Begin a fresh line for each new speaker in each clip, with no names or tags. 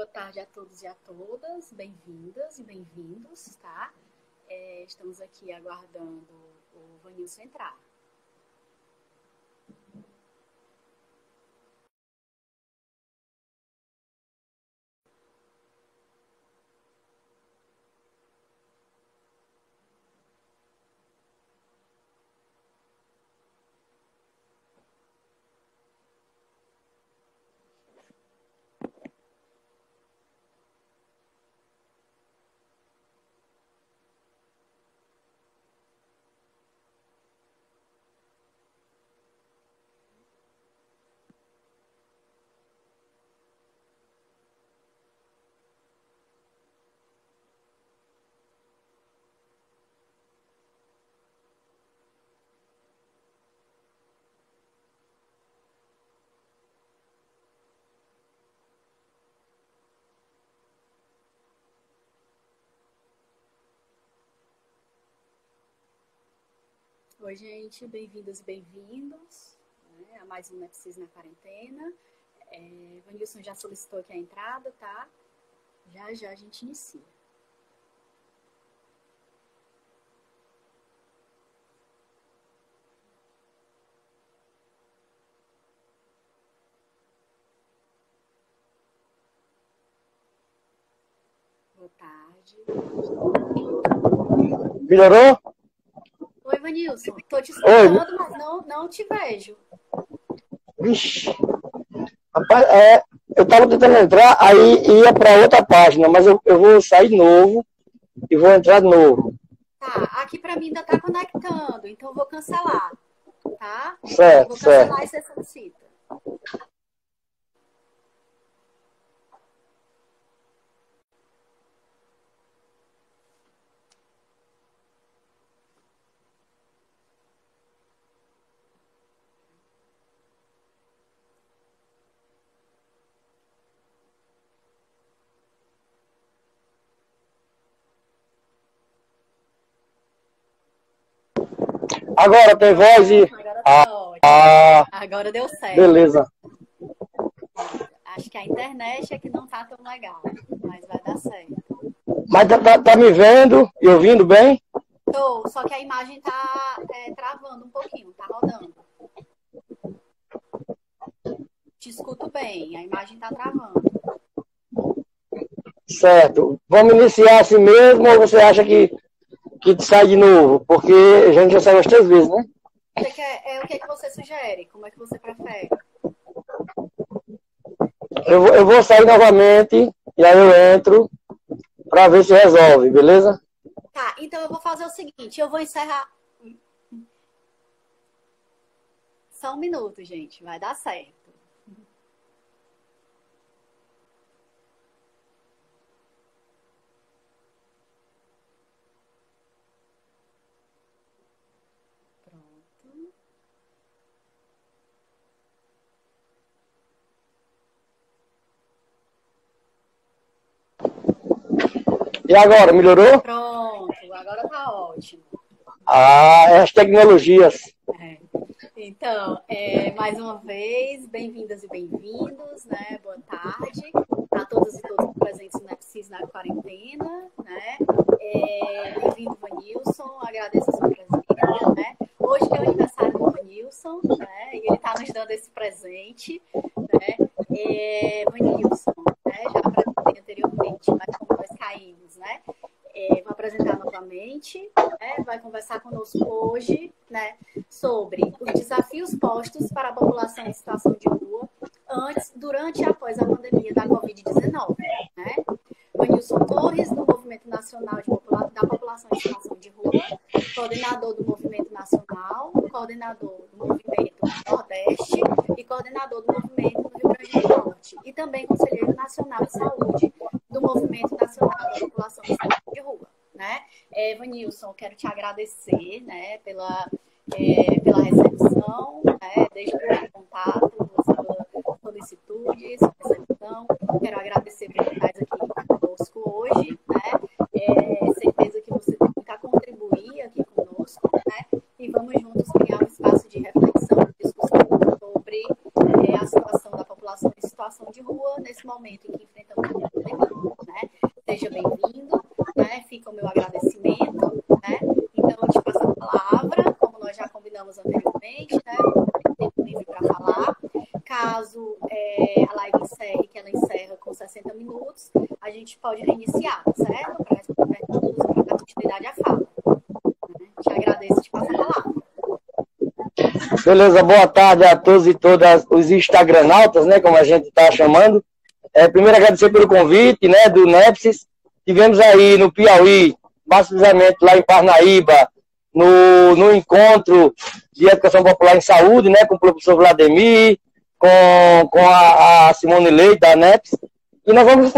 Boa tarde a todos e a todas, bem-vindas e bem-vindos, tá? Estamos aqui aguardando o Vanilson entrar. Oi, gente, bem-vindas e bem-vindos, né, a mais um Nepsis na quarentena. Vanilson já solicitou aqui a entrada, tá? Já já a gente inicia. Boa tarde.
Melhorou?
Oi, Vanilson, tô te escutando, mas não te vejo.
Vixe. Rapaz, eu tava tentando entrar, aí ia para outra página, mas eu vou sair de novo e vou entrar de novo.
Tá, aqui para mim ainda tá conectando, então eu vou cancelar, tá?
Certo,
Vou cancelar
certo.
e você solicita.
Agora tem voz e...
Agora tá ótimo. Agora deu certo.
Beleza.
Acho que a internet é que não tá tão legal, mas vai dar certo.
Mas tá me vendo e ouvindo bem?
Tô, só que a imagem tá travando um pouquinho, tá rodando. Te escuto bem, a imagem tá travando.
Certo. Vamos iniciar assim mesmo ou você acha que sai de novo? Porque a gente já saiu umas 3 vezes, né?
O que você sugere? Como é que você prefere?
Eu vou sair novamente e aí eu entro para ver se resolve, beleza?
Tá, então eu vou fazer o seguinte, eu vou encerrar... Só um minuto, gente, vai dar certo. Pronto.
E agora, melhorou?
Pronto, agora tá ótimo.
As tecnologias.
Então, mais uma vez, bem-vindas e bem-vindos, né? Boa tarde a todos e todas presentes no Nepsis na quarentena, né? Bem-vindo, Vanilson, agradeço a sua presença, né? Hoje que é o aniversário do Vanilson, né? E ele está nos dando esse presente, né? Vanilson, né? Já apresentei anteriormente, mas como nós caímos, né? Vou apresentar novamente, né? Vai conversar conosco hoje, né, sobre os desafios postos para a população em situação de rua antes, durante e após a pandemia da Covid-19, né? Vanilson Torres, do Movimento Nacional da População em Situação de Rua, coordenador do Movimento Nacional, coordenador do Movimento Nordeste e coordenador do Movimento do Rio Grande do Norte, e também conselheiro nacional de saúde do Movimento Nacional da População em Situação de Rua, né? Vanilson, quero te agradecer, né, pela recepção, né, desde o primeiro contato, sua solicitude, sua recepção. Quero agradecer por estar aqui conosco hoje, né? Certeza que você tem muito a contribuir aqui conosco, né? E vamos juntos criar um espaço de reflexão, de discussão sobre a situação da população em situação de rua nesse momento em que enfrentamos a gente passa a palavra, como nós já combinamos anteriormente, né? Tempo livre para falar. Caso a live encerre, que ela encerra com 60 minutos, a gente pode reiniciar, certo? Para responder perguntas, para dar continuidade à fala. Te agradeço, te passo a palavra.
Beleza, boa tarde a todos e todas os instagranautas, né, como a gente está chamando. Primeiro agradecer pelo convite, né, do Nepsis. Tivemos aí no Piauí, mais precisamente lá em Parnaíba, no encontro de Educação Popular em Saúde, né, com o professor Vladimir, com a Simone Leite, da Nepsis. E nós vamos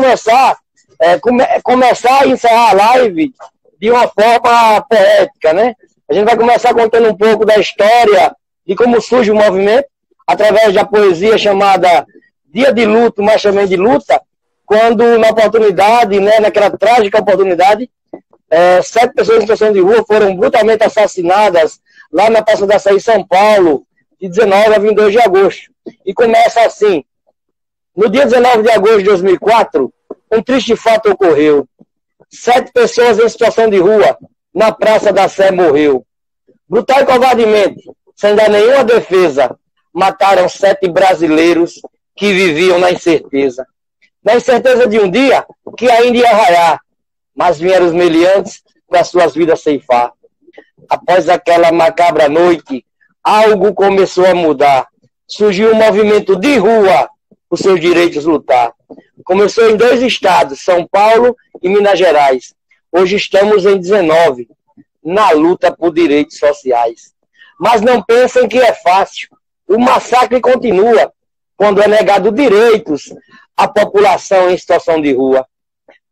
começar e encerrar a live de uma forma poética, né? A gente vai começar contando um pouco da história de como surge o movimento, através da poesia chamada Dia de Luto, mas também de Luta, quando na oportunidade, né, naquela trágica oportunidade, 7 pessoas em situação de rua foram brutalmente assassinadas lá na Praça da Sé, em São Paulo, de 19 a 22 de agosto. E começa assim: no dia 19 de agosto de 2004, um triste fato ocorreu. 7 pessoas em situação de rua, na Praça da Sé, morreu. Brutal e covardemente, sem dar nenhuma defesa, mataram 7 brasileiros que viviam na incerteza. Na incerteza de um dia que ainda ia raiar, mas vieram os meliantes para suas vidas ceifar. Após aquela macabra noite, algo começou a mudar. Surgiu um movimento de rua por seus direitos lutar. Começou em 2 estados, São Paulo e Minas Gerais. Hoje estamos em 19, na luta por direitos sociais. Mas não pensem que é fácil. O massacre continua quando é negado direitos à população em situação de rua.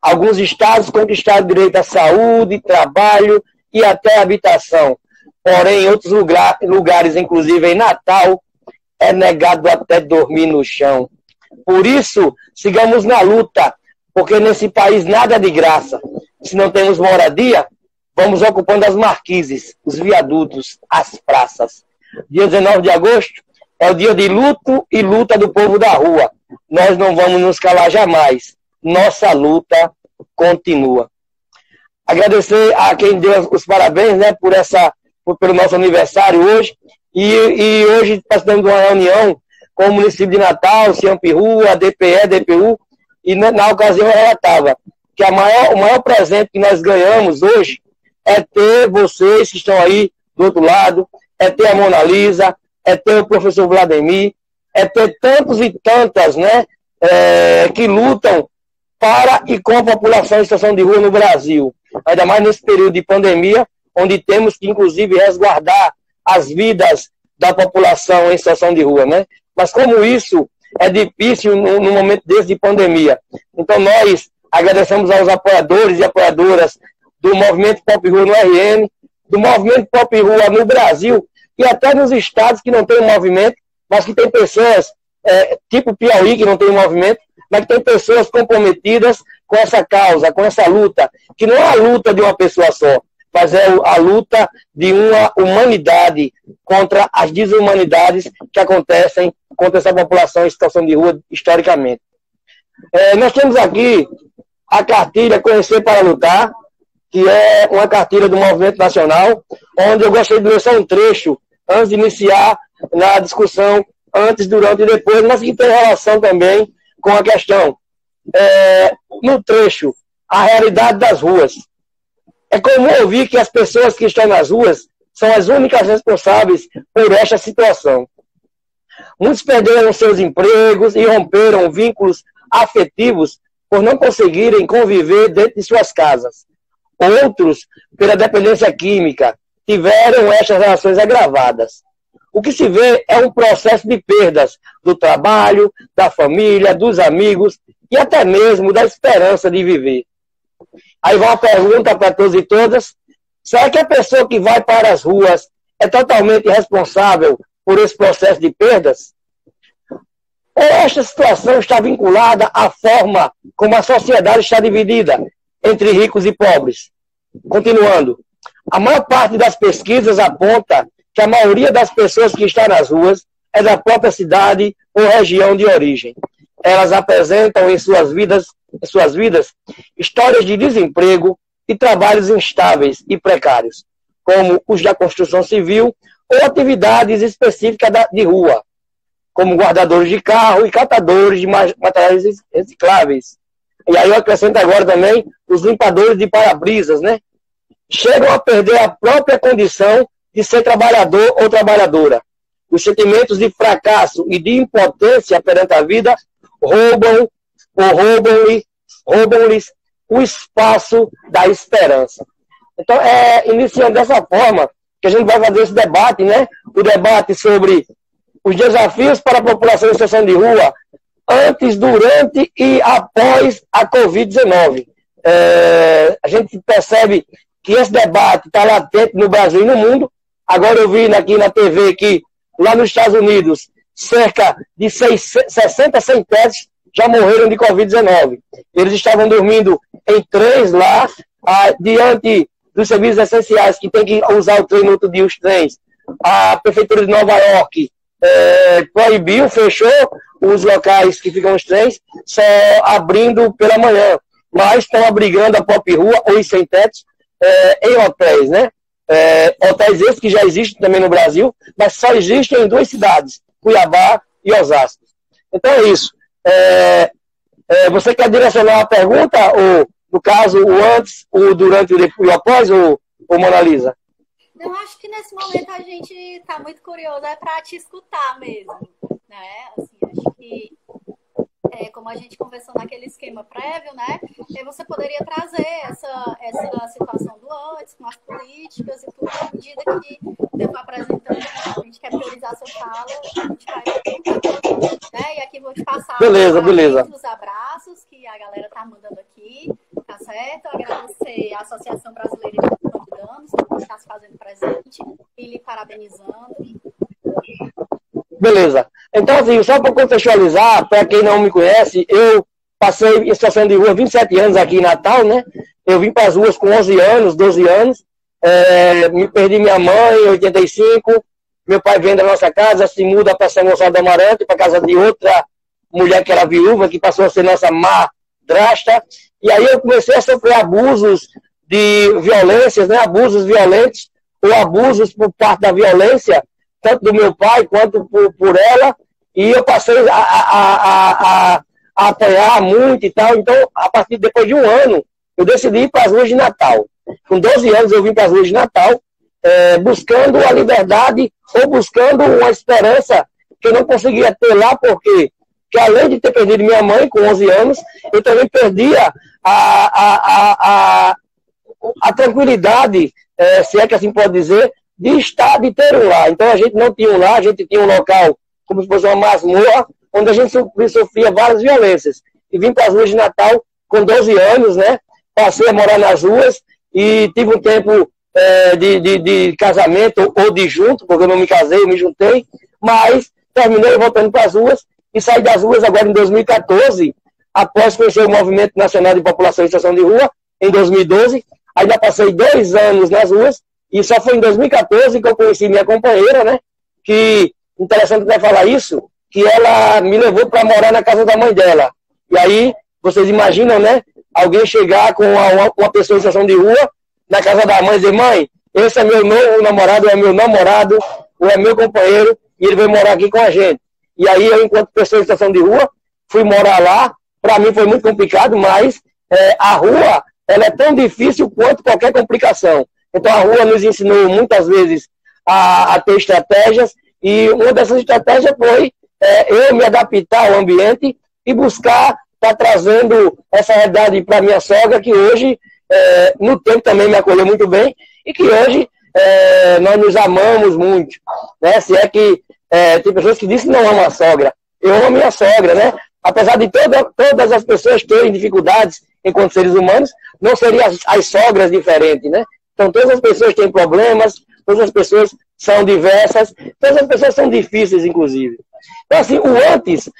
Alguns estados conquistaram direito à saúde, trabalho e até habitação. Porém, em outros lugares, inclusive em Natal, é negado até dormir no chão. Por isso, sigamos na luta, porque nesse país nada é de graça. Se não temos moradia, vamos ocupando as marquises, os viadutos, as praças. Dia 19 de agosto é o dia de luto e luta do povo da rua. Nós não vamos nos calar jamais. Nossa luta continua. Agradecer a quem deu os parabéns, né, pelo nosso aniversário hoje. E hoje participamos de uma reunião com o município de Natal, Ciampiru, a DPE, DPU, e na ocasião eu relatava que o maior presente que nós ganhamos hoje é ter vocês que estão aí do outro lado, é ter a Mona Lisa, é ter o professor Vladimir, é ter tantos e tantas, né, que lutam para e com a população em situação de rua no Brasil. Ainda mais nesse período de pandemia, onde temos que, inclusive, resguardar as vidas da população em situação de rua, né? Mas como isso é difícil no momento desse de pandemia. Então nós agradecemos aos apoiadores e apoiadoras do Movimento Pop Rua no RN, do Movimento Pop Rua no Brasil, e até nos estados que não tem movimento, mas que tem pessoas, tipo Piauí, que não tem movimento, mas que tem pessoas comprometidas com essa causa, com essa luta, que não é a luta de uma pessoa só, mas é a luta de uma humanidade contra as desumanidades que acontecem contra essa população em situação de rua historicamente. Nós temos aqui a cartilha Conhecer para Lutar, que é uma cartilha do Movimento Nacional, onde eu gostaria de ler só um trecho, antes de iniciar na discussão, antes, durante e depois, mas que tem relação também com a questão. No trecho, a realidade das ruas. É comum ouvir que as pessoas que estão nas ruas são as únicas responsáveis por esta situação. Muitos perderam seus empregos e romperam vínculos afetivos por não conseguirem conviver dentro de suas casas. Outros, pela dependência química, tiveram estas relações agravadas. O que se vê é um processo de perdas do trabalho, da família, dos amigos e até mesmo da esperança de viver. Aí vai uma pergunta para todos e todas: será que a pessoa que vai para as ruas é totalmente responsável por esse processo de perdas? Ou esta situação está vinculada à forma como a sociedade está dividida entre ricos e pobres? Continuando, a maior parte das pesquisas aponta que a maioria das pessoas que estão nas ruas é da própria cidade ou região de origem. Elas apresentam em suas vidas histórias de desemprego e trabalhos instáveis e precários. como os da construção civil, ou atividades específicas de rua, como guardadores de carro e catadores de materiais recicláveis. E aí eu acrescento agora também os limpadores de para-brisas, né? Chegam a perder a própria condição de ser trabalhador ou trabalhadora. Os sentimentos de fracasso e de impotência perante a vida roubam-lhes o espaço da esperança. Então, iniciando dessa forma que a gente vai fazer esse debate, né? O debate sobre os desafios para a população em situação de rua antes, durante e após a Covid-19. A gente percebe que esse debate está latente no Brasil e no mundo. Agora eu vi aqui na TV que lá nos Estados Unidos, cerca de 60 sem-tetos já morreram de Covid-19. Eles estavam dormindo em trens lá, diante dos serviços essenciais, que tem que usar o trem no outro dia, os trens. A Prefeitura de Nova York proibiu, fechou os locais que ficam os trens, só abrindo pela manhã. Mas estão abrigando a própria rua ou os sem-tetos em hotéis, né? Hotéis esses que já existem também no Brasil, mas só existem em 2 cidades, Cuiabá e Osasco. Então é isso. Você quer direcionar uma pergunta, ou no caso, o antes, o durante e o após, ou Mona Lisa?
Eu acho que nesse momento a gente está muito curioso, para te escutar mesmo, né? Assim, acho que como a gente conversou naquele esquema prévio, né? Você poderia trazer essa situação do antes, com as políticas e tudo, à medida que eu vou apresentando, a gente quer priorizar sua fala, a gente vai né? E aqui vou te passar
beleza.
Os abraços que a galera tá mandando aqui, tá certo? Agradecer a Associação Brasileira de Prevenção de Danos, que está se fazendo presente, e lhe parabenizando.
Beleza. Então, assim, só para contextualizar, para quem não me conhece, eu passei em situação de rua 27 anos aqui em Natal, né? Eu vim para as ruas com 11 anos, 12 anos. Me perdi minha mãe em 85. Meu pai vem da nossa casa, se muda para São Gonçalo do Amarante, para casa de outra mulher que era viúva, que passou a ser nossa madrasta. E aí eu comecei a sofrer abusos de violências, né? Abusos violentos, ou abusos por parte da violência, tanto do meu pai quanto por ela, e eu passei a apanhar muito e tal. Então, a partir depois de um ano, eu decidi ir para as ruas de Natal. Com 12 anos eu vim para as ruas de Natal, buscando a liberdade ou buscando uma esperança que eu não conseguia ter lá, porque além de ter perdido minha mãe com 11 anos, eu também perdia a tranquilidade, se é que assim pode dizer, de ter um lar. Então a gente não tinha um lar, a gente tinha um local como se fosse uma masmorra, onde a gente sofria várias violências. E vim para as ruas de Natal com 12 anos, né? Passei a morar nas ruas e tive um tempo de casamento ou de junto, porque eu não me casei, eu me juntei, mas terminei voltando para as ruas e saí das ruas agora em 2014, após conhecer o Movimento Nacional de População em Situação de Rua, em 2012. Ainda passei 2 anos nas ruas. E só foi em 2014 que eu conheci minha companheira, né? Que, interessante até falar isso, que ela me levou para morar na casa da mãe dela. E aí, vocês imaginam, né? Alguém chegar com uma pessoa em situação de rua, na casa da mãe, e dizer: mãe, esse é meu novo namorado, é meu namorado, ou é meu companheiro, e ele vai morar aqui com a gente. E aí, eu, enquanto pessoa em situação de rua, fui morar lá. Para mim foi muito complicado, mas a rua, ela é tão difícil quanto qualquer complicação. Então a rua nos ensinou muitas vezes a ter estratégias, e uma dessas estratégias foi eu me adaptar ao ambiente e buscar estar trazendo essa realidade para minha sogra, que hoje, no tempo também me acolheu muito bem, e que hoje nós nos amamos muito. Né? Se é que tem pessoas que dizem que não amam a sogra. Eu amo a minha sogra, né? Apesar de todas as pessoas terem dificuldades enquanto seres humanos, não seriam as sogras diferentes, né? Então, todas as pessoas têm problemas, todas as pessoas são diversas, todas as pessoas são difíceis, inclusive. Então, assim, o antes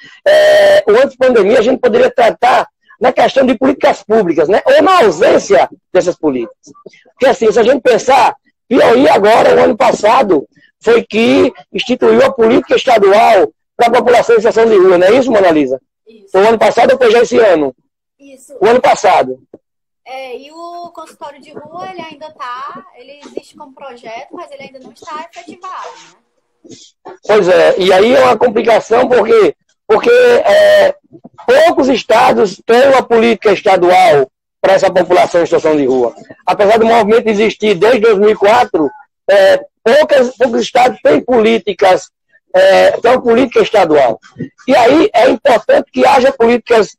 pandemia, a gente poderia tratar na questão de políticas públicas, né? Ou na ausência dessas políticas. Porque, assim, se a gente pensar, Piauí agora, o ano passado, foi que instituiu a política estadual para a população em situação de rua, não é isso, Mona Lisa? Isso. O ano passado ou foi já esse ano?
Isso.
O ano passado.
E o consultório de rua, ele existe como projeto, mas ele ainda não está efetivado, né?
Pois é, e aí é uma complicação porque poucos estados têm uma política estadual para essa população em situação de rua. Apesar do movimento existir desde 2004, poucos estados têm políticas, têm política estadual. E aí é importante que haja políticas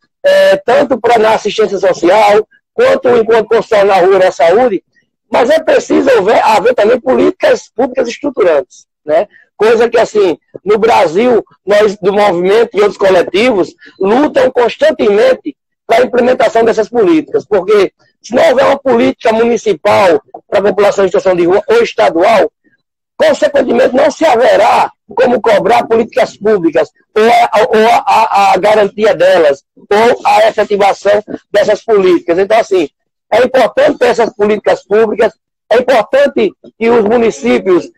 tanto na assistência social, quanto enquanto consultório na rua e na saúde, mas é preciso haver também políticas públicas estruturantes, né? Coisa que, assim, no Brasil, nós do movimento e outros coletivos lutam constantemente para a implementação dessas políticas, porque se não houver uma política municipal para a população em situação de rua ou estadual, consequentemente não se haverá como cobrar políticas públicas ou a garantia delas, ou a efetivação dessas políticas. Então, assim, é importante ter essas políticas públicas, é importante que os municípios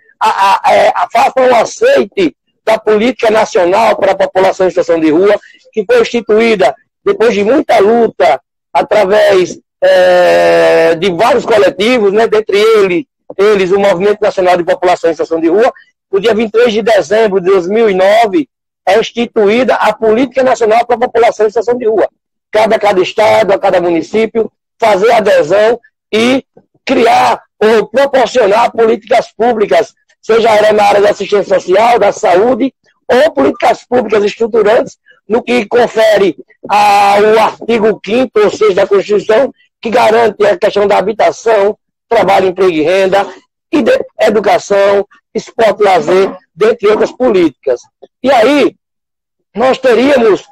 façam o aceite da política nacional para a população em situação de rua, que foi instituída depois de muita luta, através de vários coletivos, né, dentre eles o Movimento Nacional de População em Situação de Rua. No dia 23 de dezembro de 2009, é instituída a Política Nacional para a População em Situação de Rua. Cada estado, a cada município, fazer adesão e criar ou proporcionar políticas públicas, seja na área da assistência social, da saúde, ou políticas públicas estruturantes, no que confere ao artigo 5º, ou seja, da Constituição, que garante a questão da habitação, trabalho, emprego e renda, e de educação, esporte e lazer, dentre outras políticas. E aí, nós teríamos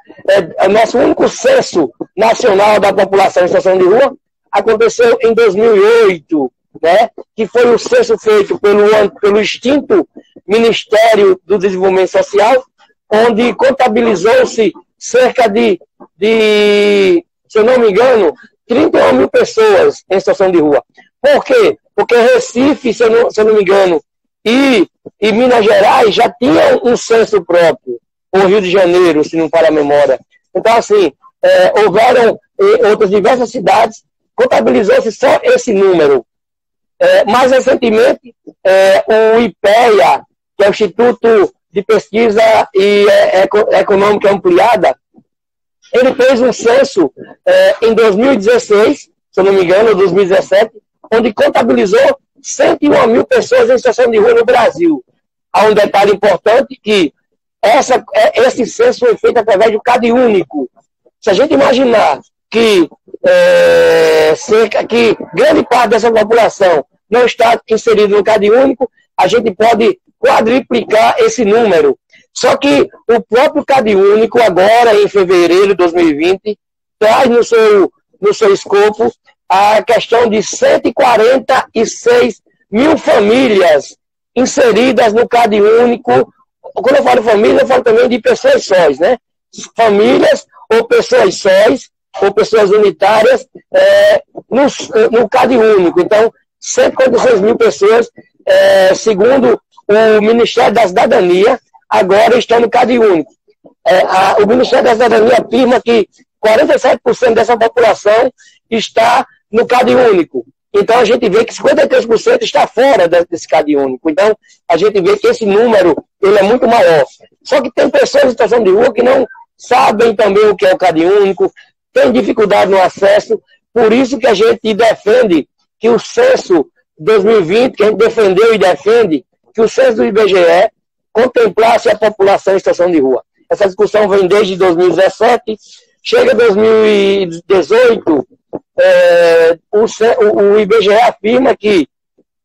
nosso único censo nacional da população em situação de rua, aconteceu em 2008, né, que foi o censo feito pelo extinto Ministério do Desenvolvimento Social, onde contabilizou-se cerca de, se eu não me engano, 31 mil pessoas em situação de rua. Por quê? Porque Recife, se eu não me engano, e Minas Gerais já tinham um censo próprio, ou Rio de Janeiro, se não falha a memória. Então, assim, houveram outras diversas cidades, contabilizou-se só esse número. Mais recentemente, o IPEA, que é o Instituto de Pesquisa e Econômica Ampliada, ele fez um censo em 2016, se eu não me engano, ou 2017, onde contabilizou 101 mil pessoas em situação de rua no Brasil. Há um detalhe importante que esse censo foi feito através do CadÚnico. Se a gente imaginar que grande parte dessa população não está inserida no CadÚnico, a gente pode quadriplicar esse número. Só que o próprio CadÚnico, agora em fevereiro de 2020, traz no seu escopo a questão de 146 mil famílias inseridas no CadÚnico. Quando eu falo família, eu falo também de pessoas sós, né? Famílias ou pessoas sós, ou pessoas unitárias no CadÚnico. Então, 146 mil pessoas, segundo o Ministério da Cidadania, agora estão no CadÚnico. O Ministério da Cidadania afirma que 47% dessa população está no CadÚnico. Então, a gente vê que 53% está fora desse CadÚnico. Então, a gente vê que esse número ele é muito maior. Só que tem pessoas em situação de rua que não sabem também o que é o CadÚnico, têm dificuldade no acesso. Por isso que a gente defende que o censo 2020, que a gente defendeu e defende, que o censo do IBGE contemplasse a população em situação de rua. Essa discussão vem desde 2017, chega 2018, o IBGE afirma que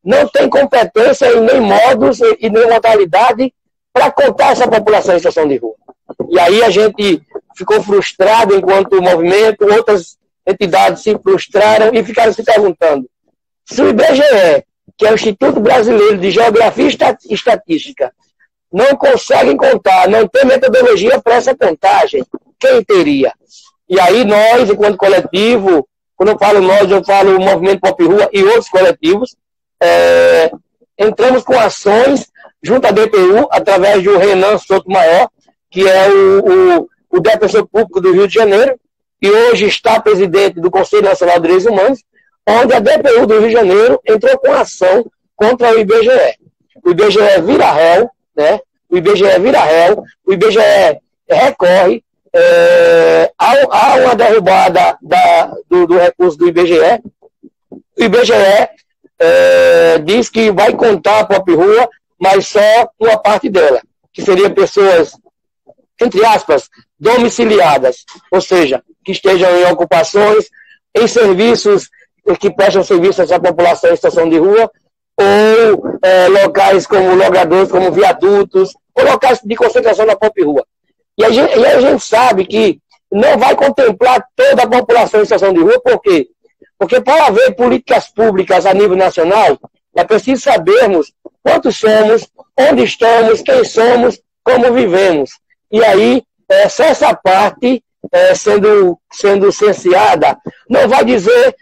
não tem competência e nem modos e nem modalidade para contar essa população em situação de rua. E aí a gente ficou frustrado enquanto movimento, outras entidades se frustraram e ficaram se perguntando se o IBGE, que é o Instituto Brasileiro de Geografia e Estatística, não consegue contar, não tem metodologia para essa contagem, quem teria? E aí nós, enquanto coletivo, quando eu falo nós, eu falo o Movimento Pop Rua e outros coletivos, entramos com ações junto à DPU, através do Renan Sotomayor, que é o defensor público do Rio de Janeiro, e hoje está presidente do Conselho Nacional de Direitos Humanos, onde a DPU do Rio de Janeiro entrou com ação contra o IBGE. O IBGE vira réu, né? O IBGE vira réu, o IBGE recorre, há uma derrubada do recurso do IBGE. O IBGE diz que vai contar a Pop Rua, mas só uma parte dela, que seria pessoas, entre aspas, domiciliadas, ou seja, que estejam em ocupações, em serviços que prestam serviço a essa população em situação de rua, ou locais como logradores, como viadutos, ou locais de concentração da Pop Rua. E a gente sabe que não vai contemplar toda a população em situação de rua, por quê? Porque para haver políticas públicas a nível nacional, é preciso sabermos quantos somos, onde estamos, quem somos, como vivemos. E aí, se essa parte sendo censeada, não vai dizer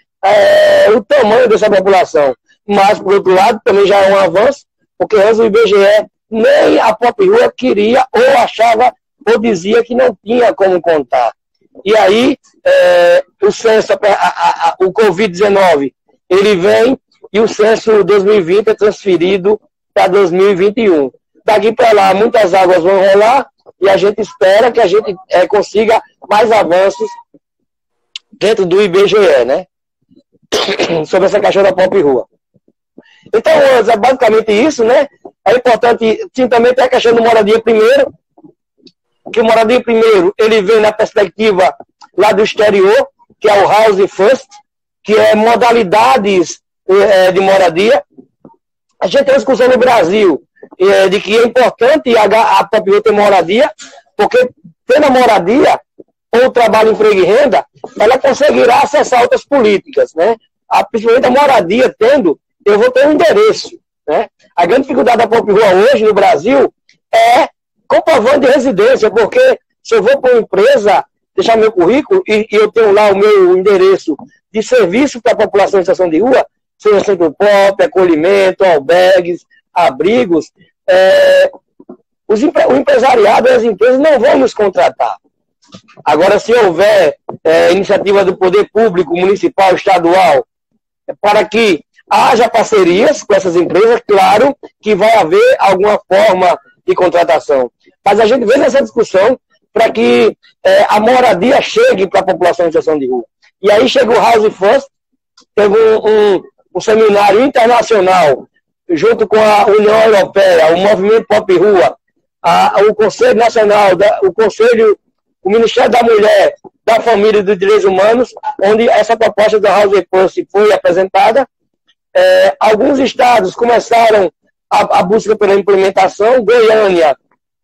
o tamanho dessa população. Mas, por outro lado, também já é um avanço, porque antes o IBGE nem a Pop Rua queria, ou achava, ou dizia que não tinha como contar. E aí, o censo, o Covid-19, ele vem e o censo 2020 é transferido para 2021. Daqui para lá, muitas águas vão rolar e a gente espera que a gente consiga mais avanços dentro do IBGE, né? Sobre essa questão da Pop Rua. Então, é basicamente isso, né? É importante, sim, também ter a questão do moradia primeiro, que o moradia primeiro, ele vem na perspectiva lá do exterior, que é o House First, que é modalidades de moradia. A gente tem uma discussão no Brasil de que é importante a Pop Rua ter moradia, porque tendo a moradia, ou trabalho, emprego e renda, ela conseguirá acessar outras políticas, né? Principalmente a moradia tendo, eu vou ter um endereço, né? A grande dificuldade da Pop Rua hoje no Brasil é comprovante de residência, porque se eu vou para uma empresa, deixar meu currículo e eu tenho lá o meu endereço de serviço para a população em situação de rua, seja centro pop, acolhimento, albergues, abrigos, o empresariado e as empresas não vão nos contratar. Agora, se houver iniciativa do poder público, municipal, estadual, para que haja parcerias com essas empresas, claro que vai haver alguma forma de contratação. Mas a gente vê nessa discussão para que a moradia chegue para a população em situação de rua. E aí chega o House First, teve um seminário internacional, junto com a União Europeia, o Movimento Pop Rua, o Conselho Nacional, o Ministério da Mulher, da Família e dos Direitos Humanos, onde essa proposta da House First foi apresentada. Alguns estados começaram a busca pela implementação. Goiânia,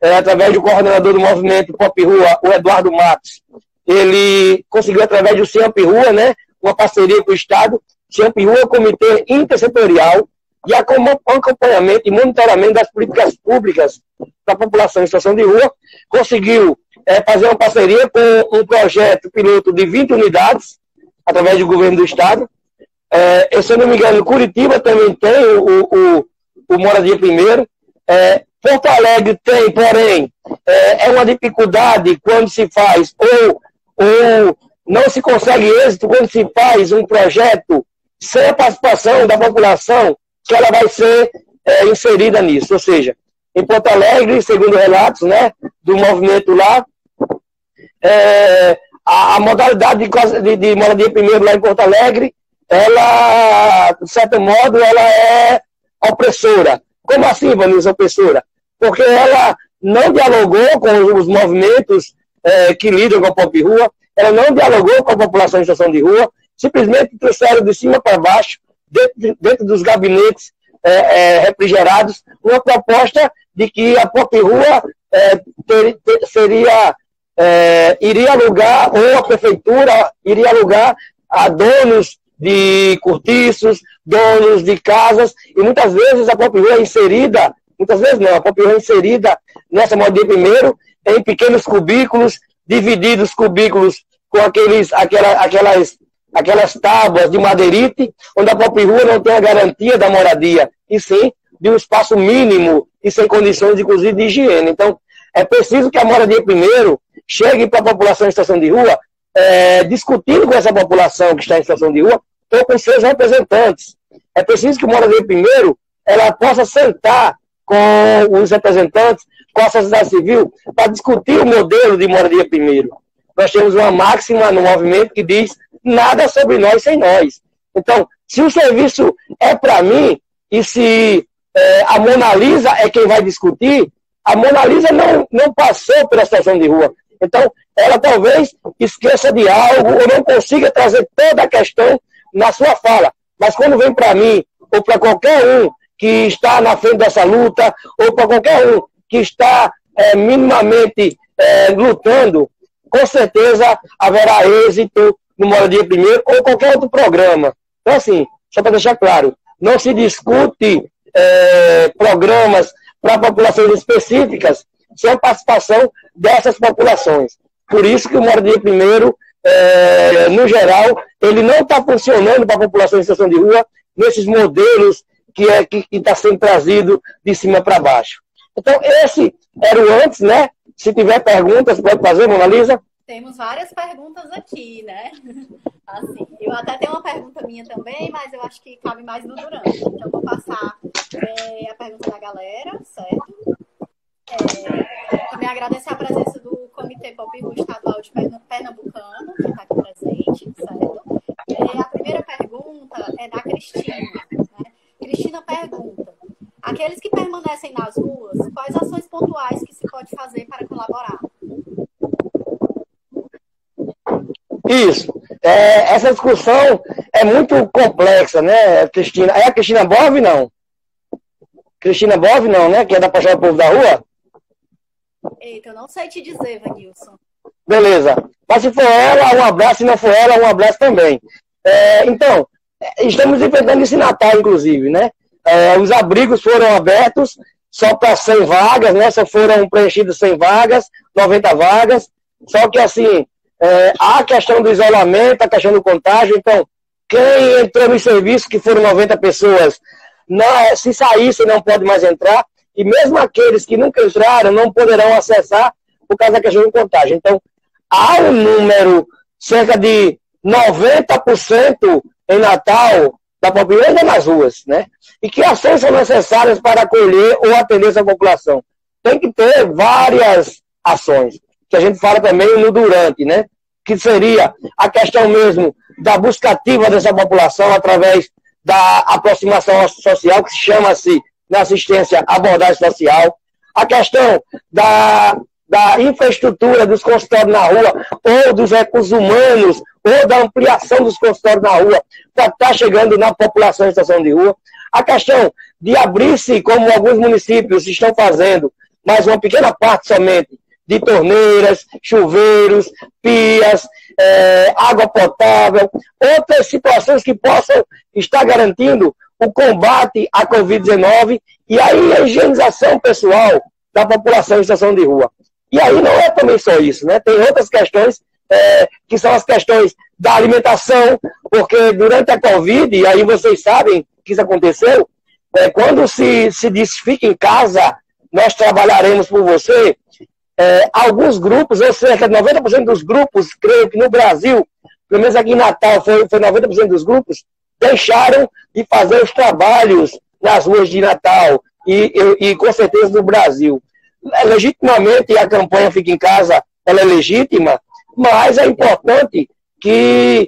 através do coordenador do movimento Pop Rua, o Eduardo Matos, ele conseguiu, através do CIAMP Rua, né, uma parceria com o Estado, CIAMP Rua, Comitê Intersetorial, de acompanhamento e monitoramento das políticas públicas da população em situação de rua, conseguiu fazer uma parceria com um projeto piloto de 20 unidades, através do governo do Estado. Se eu não me engano, Curitiba também tem o Moradia Primeiro. Porto Alegre tem, porém, é uma dificuldade quando se faz, ou não se consegue êxito quando se faz um projeto sem a participação da população, que ela vai ser inserida nisso. Ou seja, em Porto Alegre, segundo relatos, né, do movimento lá, a modalidade de moradia primeiro lá em Porto Alegre, ela, de certo modo, ela é opressora. Como assim, Vanessa, opressora? Porque ela não dialogou com os movimentos que lidam com a Pop Rua, ela não dialogou com a população em situação de rua, simplesmente trouxeram de cima para baixo, dentro dos gabinetes refrigerados, uma proposta de que a Pop Rua iria alugar, ou a prefeitura iria alugar a donos de cortiços, donos de casas, e muitas vezes a Pop Rua é inserida, muitas vezes não, a Pop Rua é inserida nessa moradia primeiro, em pequenos cubículos, divididos cubículos com aquelas tábuas de madeirite, onde a Pop Rua não tem a garantia da moradia, e sim de um espaço mínimo e sem condições, inclusive, de higiene. Então, é preciso que a moradia primeiro chegue para a população em situação de rua discutindo com essa população que está em situação de rua ou com seus representantes. É preciso que o Moradia Primeiro ela possa sentar com os representantes, com a sociedade civil, para discutir o modelo de Moradia Primeiro. Nós temos uma máxima no movimento que diz nada sobre nós sem nós. Então, se o serviço é para mim, e se a Mona Lisa é quem vai discutir, a Mona Lisa não passou pela situação de rua. Então, ela talvez esqueça de algo ou não consiga trazer toda a questão na sua fala. Mas quando vem para mim, ou para qualquer um que está na frente dessa luta, ou para qualquer um que está minimamente lutando, com certeza haverá êxito no Moradia Primeiro ou qualquer outro programa. Então, assim, só para deixar claro, não se discute programas para populações específicas sem a participação dessas populações. Por isso que o Moradia Primeiro, no geral, ele não está funcionando para a população em situação de rua nesses modelos que está sendo trazido de cima para baixo. Então, esse era o antes, né? Se tiver perguntas, pode fazer, Mona Lisa?
Temos várias perguntas aqui, né? Assim, eu até tenho uma pergunta minha também, mas eu acho que cabe mais no Durante. Então, vou passar a pergunta da galera, certo? Também agradecer a presença do Comitê Pop Rua Estadual de Pernambucano, que está aqui presente, certo? A primeira pergunta é da Cristina, né? Cristina pergunta: aqueles que permanecem nas ruas, quais ações pontuais que se pode fazer para colaborar?
Isso. Essa discussão é muito complexa, né, Cristina? É a Cristina Bove, não? Cristina Bove, não, né? Que é da Paixão do Povo da Rua?
Eita, eu não sei te dizer, Vanilson.
Beleza. Mas se for ela, um abraço. Se não for ela, um abraço também. Então, estamos enfrentando esse Natal, inclusive, né? Os abrigos foram abertos só para 100 vagas, né? Só foram preenchidas 100 vagas, 90 vagas. Só que, assim, há a questão do isolamento, a questão do contágio. Então, quem entrou no serviço, que foram 90 pessoas, se saísse, não pode mais entrar. E mesmo aqueles que nunca entraram não poderão acessar por causa da questão do contágio. Então, há um número, cerca de 90% em Natal, da população ainda nas ruas, né? E que ações são necessárias para acolher ou atender essa população? Tem que ter várias ações, que a gente fala também no Durante, né? Que seria a questão mesmo da busca ativa dessa população através da aproximação social, que chama-se na assistência abordagem social, a questão da infraestrutura dos consultórios na rua, ou dos recursos humanos, ou da ampliação dos consultórios na rua, para estar chegando na população em situação de rua, a questão de abrir-se, como alguns municípios estão fazendo, mas uma pequena parte somente, de torneiras, chuveiros, pias, água potável, outras situações que possam estar garantindo o combate à Covid-19 e aí a higienização pessoal da população em situação de rua. E aí não é também só isso, né? Tem outras questões que são as questões da alimentação, porque durante a Covid, e aí vocês sabem que isso aconteceu, quando se diz fica em casa, nós trabalharemos por você, alguns grupos, ou cerca de 90% dos grupos, creio que no Brasil, pelo menos aqui em Natal, foi 90% dos grupos, deixaram de fazer os trabalhos nas ruas de Natal e com certeza no Brasil. Legitimamente a campanha Fica em Casa, ela é legítima, mas é importante que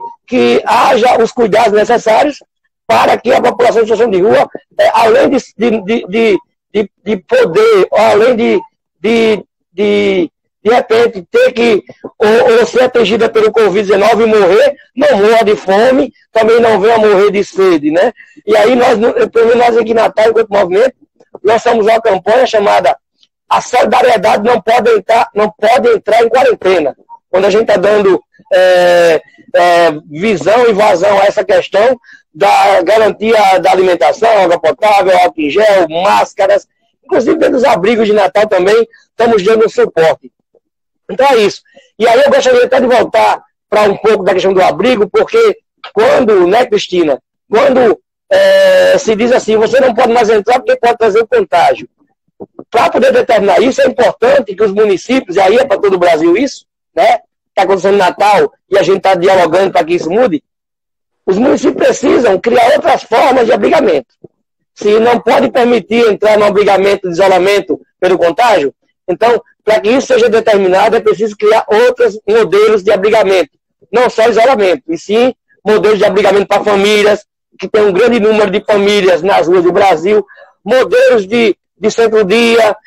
haja os cuidados necessários para que a população em situação de rua, além de poder, além de repente ter que ou ser atingida pelo Covid-19 e morrer, não morra de fome, também não venha morrer de sede, né? E aí nós aqui em Natal, enquanto movimento, nós somos uma campanha chamada A Solidariedade Não Pode Entrar em Quarentena, quando a gente está dando visão e vazão a essa questão da garantia da alimentação, água potável, álcool em gel, máscaras, inclusive dentro dos abrigos de Natal também, estamos dando um suporte. Então é isso. E aí eu gostaria até de voltar para um pouco da questão do abrigo, porque quando, né, Cristina, quando se diz assim, você não pode mais entrar porque pode trazer o contágio. Para poder determinar isso, é importante que os municípios, e aí é para todo o Brasil isso, né, está acontecendo no Natal e a gente está dialogando para que isso mude, os municípios precisam criar outras formas de abrigamento. Se não pode permitir entrar no abrigamento de isolamento pelo contágio, então, para que isso seja determinado, é preciso criar outros modelos de abrigamento. Não só isolamento, e sim modelos de abrigamento para famílias, que tem um grande número de famílias nas ruas do Brasil, modelos de centro-dia,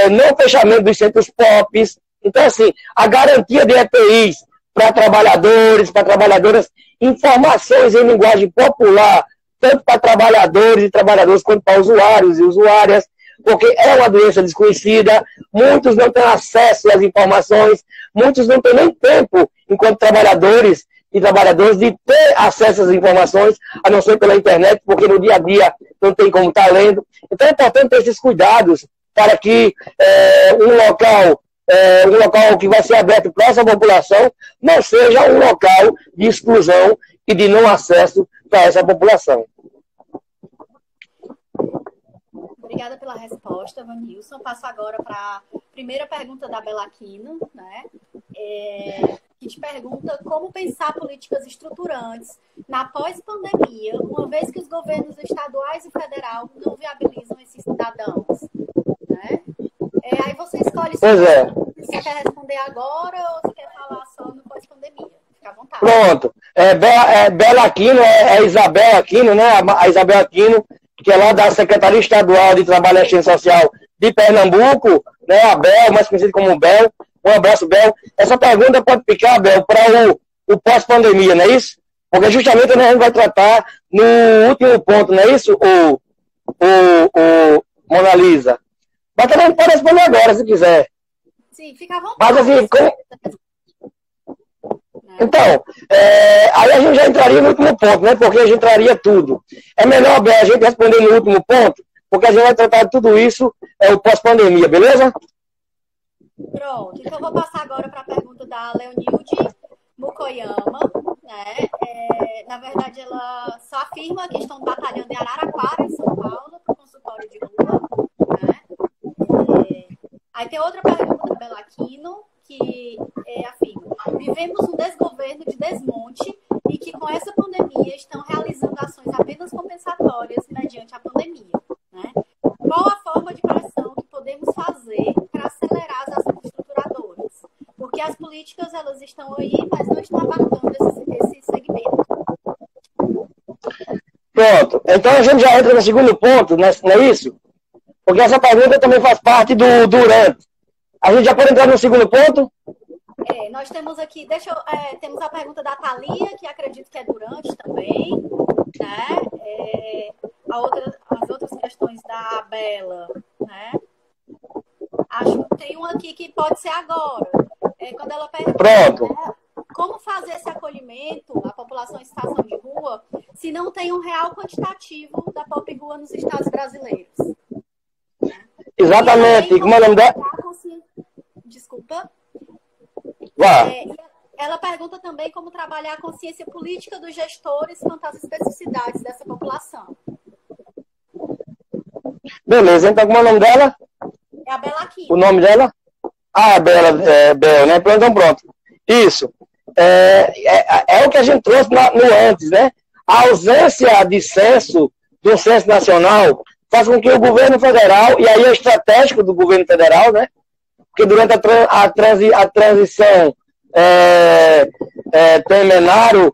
não fechamento dos centros POPs. Então, assim, a garantia de EPIs para trabalhadores, para trabalhadoras, informações em linguagem popular, tanto para trabalhadores e trabalhadoras quanto para usuários e usuárias, porque é uma doença desconhecida, muitos não têm acesso às informações, muitos não têm nem tempo, enquanto trabalhadores e trabalhadores, de ter acesso às informações, a não ser pela internet, porque no dia a dia não tem como estar lendo. Então é importante ter esses cuidados para que um local que vai ser aberto para essa população não seja um local de exclusão e de não acesso para essa população.
Obrigada pela resposta, Vanilson. Passo agora para a primeira pergunta da Bela Aquino, né? Que te pergunta como pensar políticas estruturantes na pós-pandemia, uma vez que os governos estaduais e federal não viabilizam esses cidadãos, né? Aí você escolhe se você quer responder agora ou se quer falar só no pós-pandemia. Fica à vontade.
Pronto. Bela Aquino, é Isabel Aquino, né? A Isabel Aquino, que é lá da Secretaria Estadual de Trabalho e Assistência Social de Pernambuco, né? A Bel, mais conhecida como Bel. Um abraço, Bel. Essa pergunta pode ficar, Bel, para o pós-pandemia, não é isso? Porque justamente a gente vai tratar no último ponto, não é isso, o Mona Lisa? Mas também pode responder agora, se quiser.
Sim, fica à vontade.
Mas assim, Então, aí a gente já entraria no último ponto, né? Porque a gente entraria tudo. É melhor, Bel, a gente responder no último ponto, porque a gente vai tratar de tudo isso, o pós-pandemia, beleza?
Pronto, então vou passar agora para a pergunta da Leonilde Mukoyama, né? Na verdade, ela só afirma que estão batalhando em Araraquara, em São Paulo, para o consultório de rua, né? Aí tem outra pergunta da Bela Aquino, que afirma: vivemos um desgoverno de desmonte e que com essa pandemia estão realizando ações apenas compensatórias mediante a pandemia, né? Qual a forma de pressão que podemos fazer para acelerar as ações estruturadoras? Porque as políticas, elas estão aí, mas não estão abarcando esse segmento.
Pronto. Então a gente já entra no segundo ponto, não é isso? Porque essa pergunta também faz parte do durante. A gente já pode entrar no segundo ponto?
Nós temos aqui, temos a pergunta da Thalia, que acredito que é durante também, né? As outras questões da Bela, né? Acho que tem uma aqui que pode ser agora. Quando ela pergunta, né, como fazer esse acolhimento à população em situação de rua se não tem um real quantitativo da pop rua nos estados brasileiros? Né?
Exatamente. Como é o nome dela?
Desculpa.
Uau.
Ela pergunta também como trabalhar a consciência política dos gestores quanto às especificidades dessa população.
Beleza, então como é o nome dela?
É a Bela Aquino.
O nome dela? Ah, Bel, né? Então pronto. Isso. É o que a gente trouxe no antes, né? A ausência de censo, do censo nacional, faz com que o governo federal, e aí é estratégico do governo federal, né? Porque durante a transição Temenaro,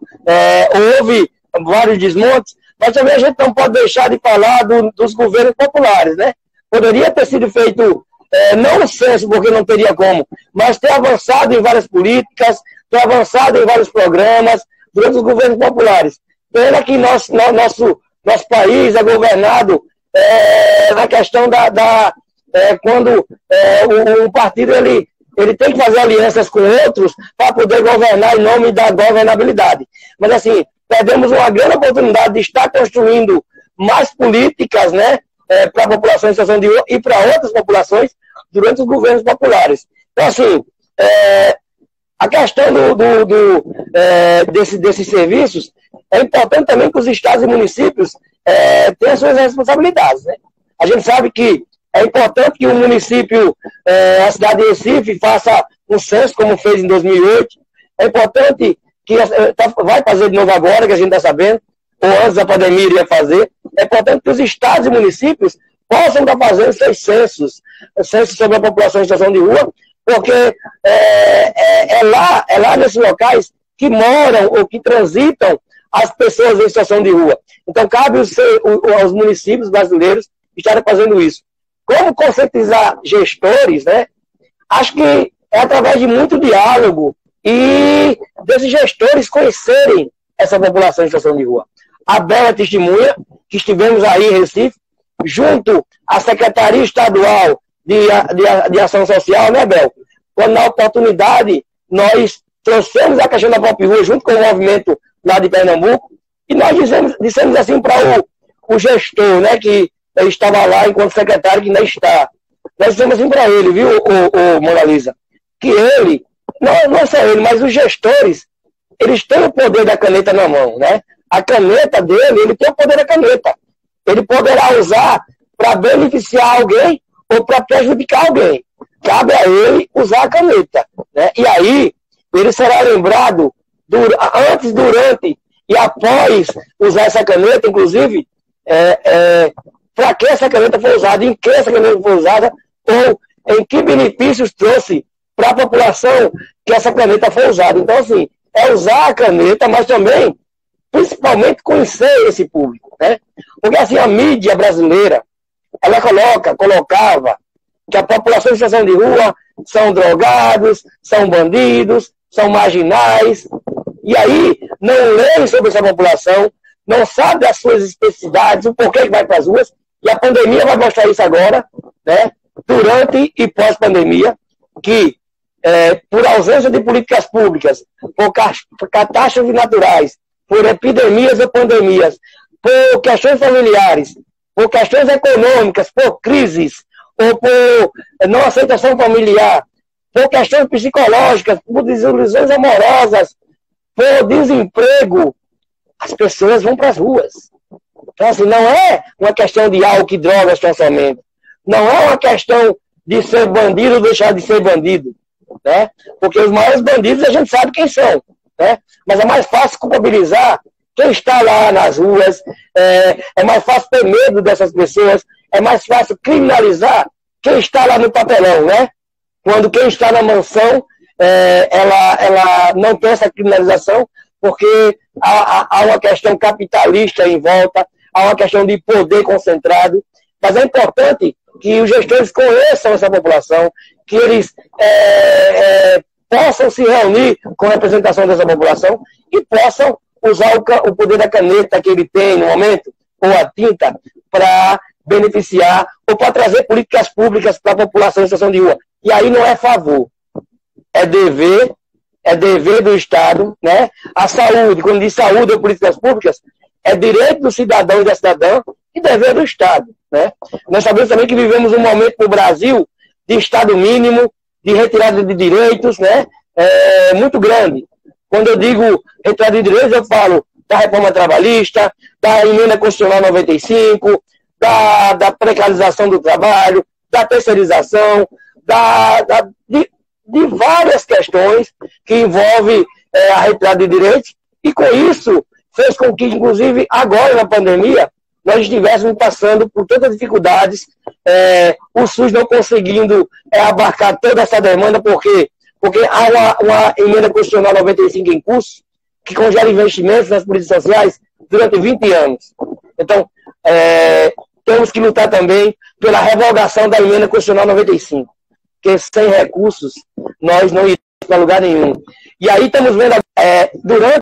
houve vários desmontes, mas também a gente não pode deixar de falar dos governos populares, né? Poderia ter sido feito, não o censo, porque não teria como, mas ter avançado em várias políticas, ter avançado em vários programas durante os governos populares. Pena que nosso país é governado na questão quando o partido ele tem que fazer alianças com outros para poder governar em nome da governabilidade. Mas, assim, perdemos uma grande oportunidade de estar construindo mais políticas, né, para a população em situação de rua e para outras populações durante os governos populares. Então, assim, a questão desses serviços, é importante também que os estados e municípios tenham suas responsabilidades, né? A gente sabe que é importante que o município, a cidade de Recife, faça um censo, como fez em 2008. É importante que vai fazer de novo agora, que a gente está sabendo, ou antes da pandemia iria fazer. É importante que os estados e municípios possam estar fazendo seus censos sobre a população em situação de rua, porque é lá nesses locais que moram ou que transitam as pessoas em situação de rua. Então, cabe aos municípios brasileiros estarem fazendo isso. Como conscientizar gestores, né? Acho que é através de muito diálogo e desses gestores conhecerem essa população em situação de rua. A Bela testemunha que estivemos aí em Recife, junto à Secretaria Estadual de Ação Social, né, Bel? Quando na oportunidade nós trouxemos a questão da própria rua junto com o movimento lá de Pernambuco, e nós dissemos assim para o gestor, né, que estava lá enquanto secretário, que ainda está. Nós dissemos assim para ele, viu, o Mona Lisa, que ele, não só ele, mas os gestores, eles têm o poder da caneta na mão, né? A caneta dele, ele tem o poder da caneta. Ele poderá usar para beneficiar alguém ou para prejudicar alguém. Cabe a ele usar a caneta, né? E aí, ele será lembrado antes, durante e após usar essa caneta, inclusive, para que essa caneta foi usada, em que essa caneta foi usada, ou em que benefícios trouxe para a população que essa caneta foi usada. Então, assim, é usar a caneta, mas também, principalmente, conhecer esse público, né? Porque, assim, a mídia brasileira, ela colocava que a população em situação de rua são drogados, são bandidos, são marginais, e aí não leem sobre essa população, não sabe das suas especificidades, o porquê que vai para as ruas, e a pandemia vai mostrar isso agora, né? Durante e pós-pandemia, que por ausência de políticas públicas, por catástrofes naturais, por epidemias ou pandemias, por questões familiares, por questões econômicas, por crises, ou por não aceitação familiar, por questões psicológicas, por desilusões amorosas, por desemprego, as pessoas vão para as ruas. Então, assim, não é uma questão de álcool e drogas somente. Não é uma questão de ser bandido ou deixar de ser bandido, né? Porque os maiores bandidos a gente sabe quem são, né? Mas é mais fácil culpabilizar quem está lá nas ruas, é mais fácil ter medo dessas pessoas, é mais fácil criminalizar quem está lá no papelão, né? Quando quem está na mansão, ela não tem essa criminalização, porque há uma questão capitalista em volta, há uma questão de poder concentrado, mas é importante que os gestores conheçam essa população, que eles possam se reunir com a representação dessa população e possam usar o poder da caneta que ele tem no momento, ou a tinta, para beneficiar ou para trazer políticas públicas para a população em situação de rua. E aí não é favor, é dever do Estado, né? A saúde, quando diz saúde ou políticas públicas, é direito do cidadão e da cidadã e dever do Estado, né? Nós sabemos também que vivemos um momento no Brasil de Estado mínimo, de retirada de direitos, né? Muito grande. Quando eu digo retirada de direitos, eu falo da reforma trabalhista, da emenda constitucional 95, da precarização do trabalho, da terceirização, de várias questões que envolvem a retirada de direitos, e com isso fez com que, inclusive, agora na pandemia, nós estivéssemos passando por tantas dificuldades, o SUS não conseguindo abarcar toda essa demanda, porque há uma emenda constitucional 95 em curso, que congela investimentos nas políticas sociais durante 20 anos. Então, temos que lutar também pela revogação da emenda constitucional 95, porque sem recursos nós não iremos para lugar nenhum. E aí estamos vendo, durante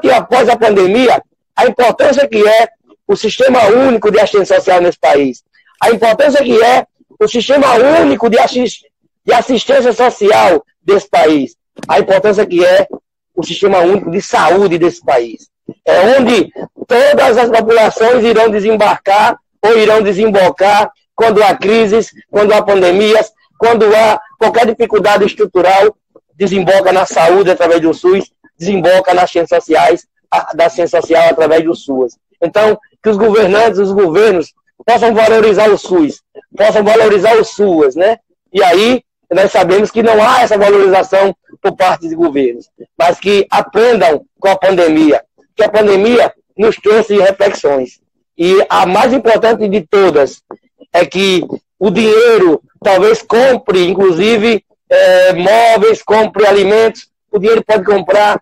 e após a pandemia, a importância que é o Sistema Único de Assistência Social nesse país, a importância que é o Sistema Único de Assistência Social desse país, a importância que é o Sistema Único de Saúde desse país. É onde todas as populações irão desembarcar ou irão desembocar quando há crises, quando há pandemias, quando há qualquer dificuldade estrutural, desemboca na saúde através do SUS, desemboca nas ciências sociais, da ciência social através do SUS. Então, que os governantes, os governos, possam valorizar o SUS, possam valorizar o SUS, né? E aí, nós sabemos que não há essa valorização por parte de governos, mas que aprendam com a pandemia, que a pandemia nos trouxe reflexões. E a mais importante de todas é que o dinheiro talvez compre, inclusive, móveis, compre alimentos. O dinheiro pode comprar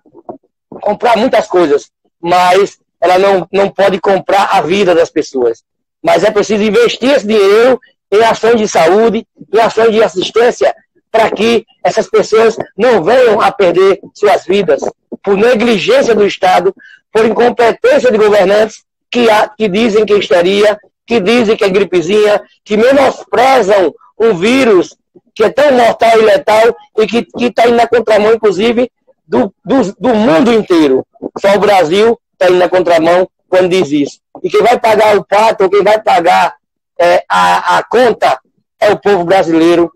muitas coisas, mas ela não pode comprar a vida das pessoas. Mas é preciso investir esse dinheiro em ações de saúde, em ações de assistência, para que essas pessoas não venham a perder suas vidas por negligência do Estado, por incompetência de governantes que dizem que é histeria, que dizem que é gripezinha, que menosprezam um vírus que é tão mortal e letal e que está indo na contramão, inclusive, do mundo inteiro. Só o Brasil está indo na contramão quando diz isso. E quem vai pagar o pato, ou quem vai pagar a conta, é o povo brasileiro,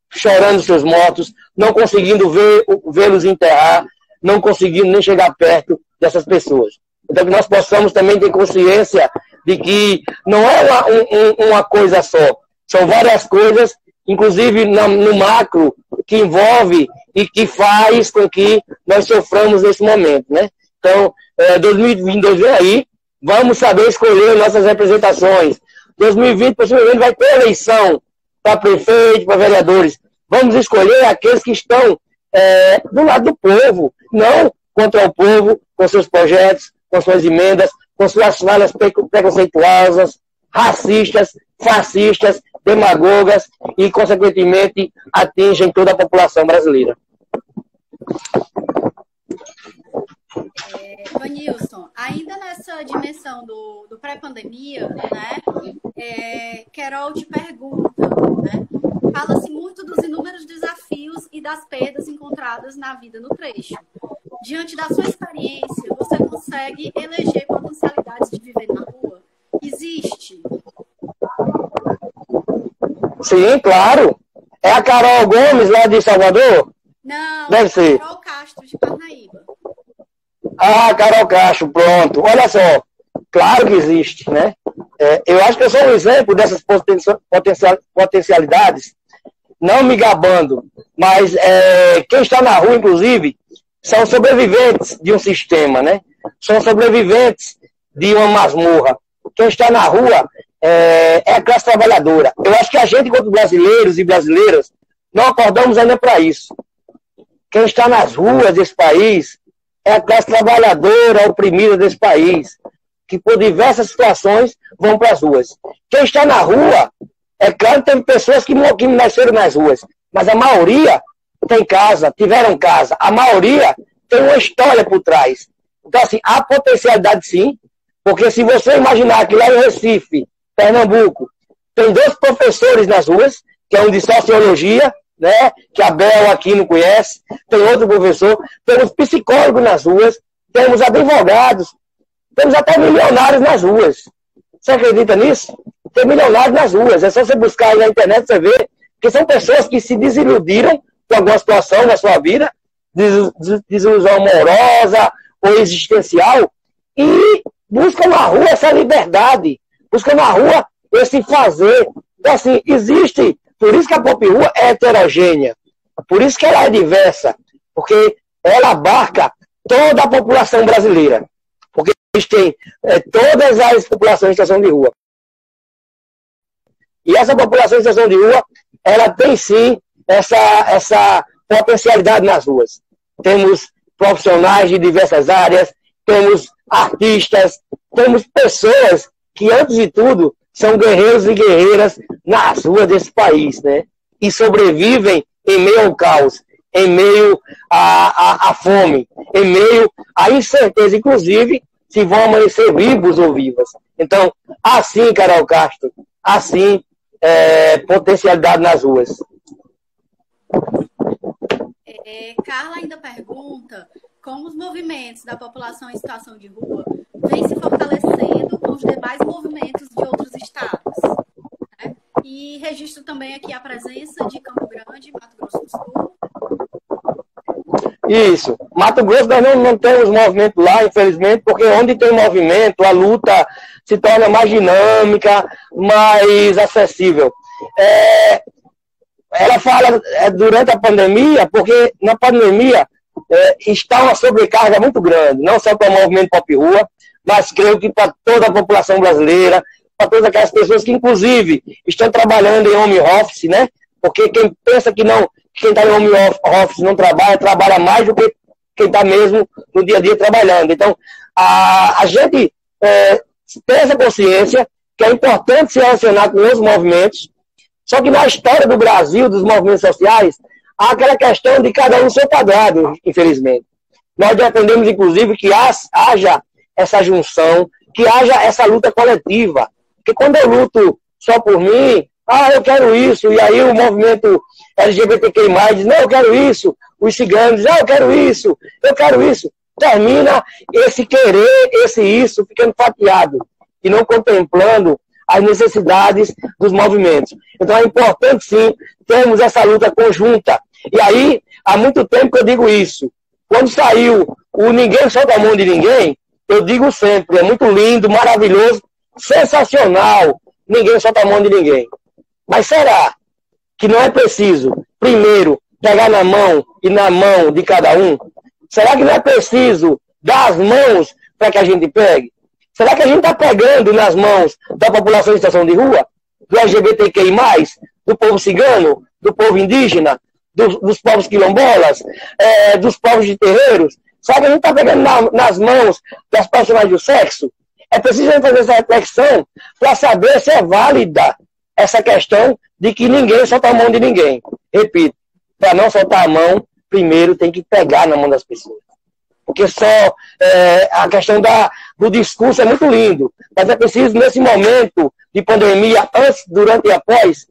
chorando seus mortos, não conseguindo vê-los enterrar, não conseguindo nem chegar perto dessas pessoas. Então, que nós possamos também ter consciência de que não é uma coisa só, são várias coisas, inclusive no macro, que envolve e que faz com que nós soframos nesse momento, né? Então, 2022 vem aí, vamos saber escolher nossas representações. 2020, possivelmente, vai ter eleição para prefeito, para vereadores. Vamos escolher aqueles que estão do lado do povo, não contra o povo, com seus projetos, com suas emendas, com suas falas preconceituosas, racistas, fascistas, demagogas e, consequentemente, atingem toda a população brasileira.
Vanilson, ainda nessa dimensão do pré-pandemia, né, Carol te pergunta, né, fala-se muito dos inúmeros desafios e das perdas encontradas na vida no trecho. Diante da sua experiência, você consegue eleger potencialidades de viver na rua? Existe?
Sim, claro. É a Carol Gomes, lá de Salvador?
Não,
deve ser.
Carol Castro, de Parnaíba.
Ah, Carol Castro, pronto. Olha só, claro que existe, né? Eu acho que eu sou um exemplo dessas potencialidades, não me gabando, mas quem está na rua, inclusive, são sobreviventes de um sistema, né? São sobreviventes de uma masmorra. Quem está na rua é a classe trabalhadora. Eu acho que a gente, enquanto brasileiros e brasileiras, não acordamos ainda para isso. Quem está nas ruas desse país é a classe trabalhadora oprimida desse país, que por diversas situações vão para as ruas. Quem está na rua, é claro que tem pessoas que nasceram nas ruas, mas a maioria tem casa, tiveram casa. A maioria tem uma história por trás. Então, assim, há potencialidade sim, porque se você imaginar que lá em Recife, Pernambuco, tem 2 professores nas ruas, que é um de sociologia, né, que a Bel aqui não conhece, tem outro professor, temos psicólogos nas ruas, temos advogados, temos até milionários nas ruas. Você acredita nisso? Tem milionários nas ruas, é só você buscar aí na internet, você vê que são pessoas que se desiludiram com alguma situação na sua vida, desilusão amorosa ou existencial, e buscam na rua essa liberdade, buscam na rua esse fazer. Então, assim, existe. Por isso que a Pop Rua é heterogênea. Por isso que ela é diversa. Porque ela abarca toda a população brasileira. Porque existem todas as populações em situação de rua. E essa população em situação de rua, ela tem sim essa potencialidade nas ruas. Temos profissionais de diversas áreas, temos artistas, temos pessoas que, antes de tudo, são guerreiros e guerreiras nas ruas desse país, né? E sobrevivem em meio ao caos, em meio à fome, em meio à incerteza, inclusive, se vão amanhecer vivos ou vivas. Então, assim, Carol Castro, assim, potencialidade nas ruas.
Carla ainda pergunta como os movimentos da população em situação de rua vêm se fortalecendo com os demais movimentos de outros estados, né? E registro também aqui a presença de Campo Grande, Mato Grosso do Sul.
Isso. Mato Grosso nós não temos movimento lá, infelizmente, porque onde tem movimento, a luta se torna mais dinâmica, mais acessível. ela fala durante a pandemia, porque na pandemia está uma sobrecarga muito grande, não só para o movimento Pop Rua, mas creio que para toda a população brasileira, para todas aquelas pessoas que, inclusive, estão trabalhando em home office, né? Porque quem pensa que não, quem está em home office não trabalha, trabalha mais do que quem está mesmo no dia a dia trabalhando. Então, a gente tem essa consciência que é importante se relacionar com os movimentos, só que na história do Brasil, dos movimentos sociais, há aquela questão de cada um seu quadrado, infelizmente. Nós defendemos, inclusive, que haja essa junção, que haja essa luta coletiva. Porque quando eu luto só por mim, eu quero isso, e aí o movimento LGBTQI+, diz, não, eu quero isso, os ciganos dizem, eu quero isso, termina esse querer, esse isso, ficando fatiado, e não contemplando as necessidades dos movimentos. Então é importante, sim, termos essa luta conjunta. E aí, há muito tempo que eu digo isso. Quando saiu o Ninguém Solta a Mão de Ninguém, eu digo sempre, é muito lindo, maravilhoso, sensacional, ninguém solta a mão de ninguém. Mas será que não é preciso, primeiro, pegar na mão e na mão de cada um? Será que não é preciso dar as mãos para que a gente pegue? Será que a gente está pegando nas mãos da população em situação de rua, do LGBTQI+, do povo cigano, do povo indígena, dos povos quilombolas, dos povos de terreiros? Será que a gente está pegando nas mãos das profissionais do sexo? É preciso fazer essa reflexão para saber se é válida essa questão de que ninguém solta a mão de ninguém. Repito, para não soltar a mão, primeiro tem que pegar na mão das pessoas. Porque só a questão do discurso é muito lindo, mas é preciso, nesse momento de pandemia, antes, durante e após,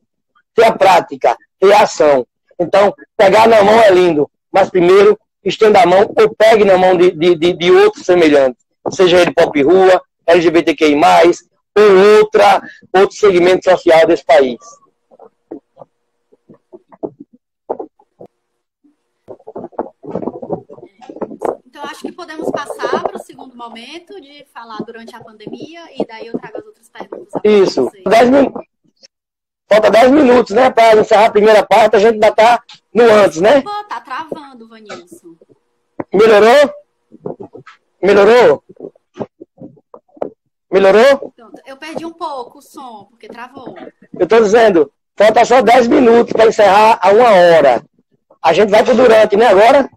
ter a prática, ter a ação. Então, pegar na mão é lindo, mas primeiro estenda a mão ou pegue na mão de outros semelhantes, seja ele Pop Rua, LGBTQI+, ou outro segmento social desse país.
Então, acho que podemos passar para o segundo momento de falar durante a pandemia e daí eu trago as outras perguntas.
Isso. 10 minutos. Falta 10 minutos, né? Para encerrar a primeira parte, a gente ainda está no antes, né?
Pô, tá travando, Vanilson.
Melhorou? Melhorou? Melhorou?
Pronto. Eu perdi um pouco o som, porque travou.
Eu estou dizendo, falta só 10 minutos para encerrar a 1h. A gente vai para o durante, né, agora?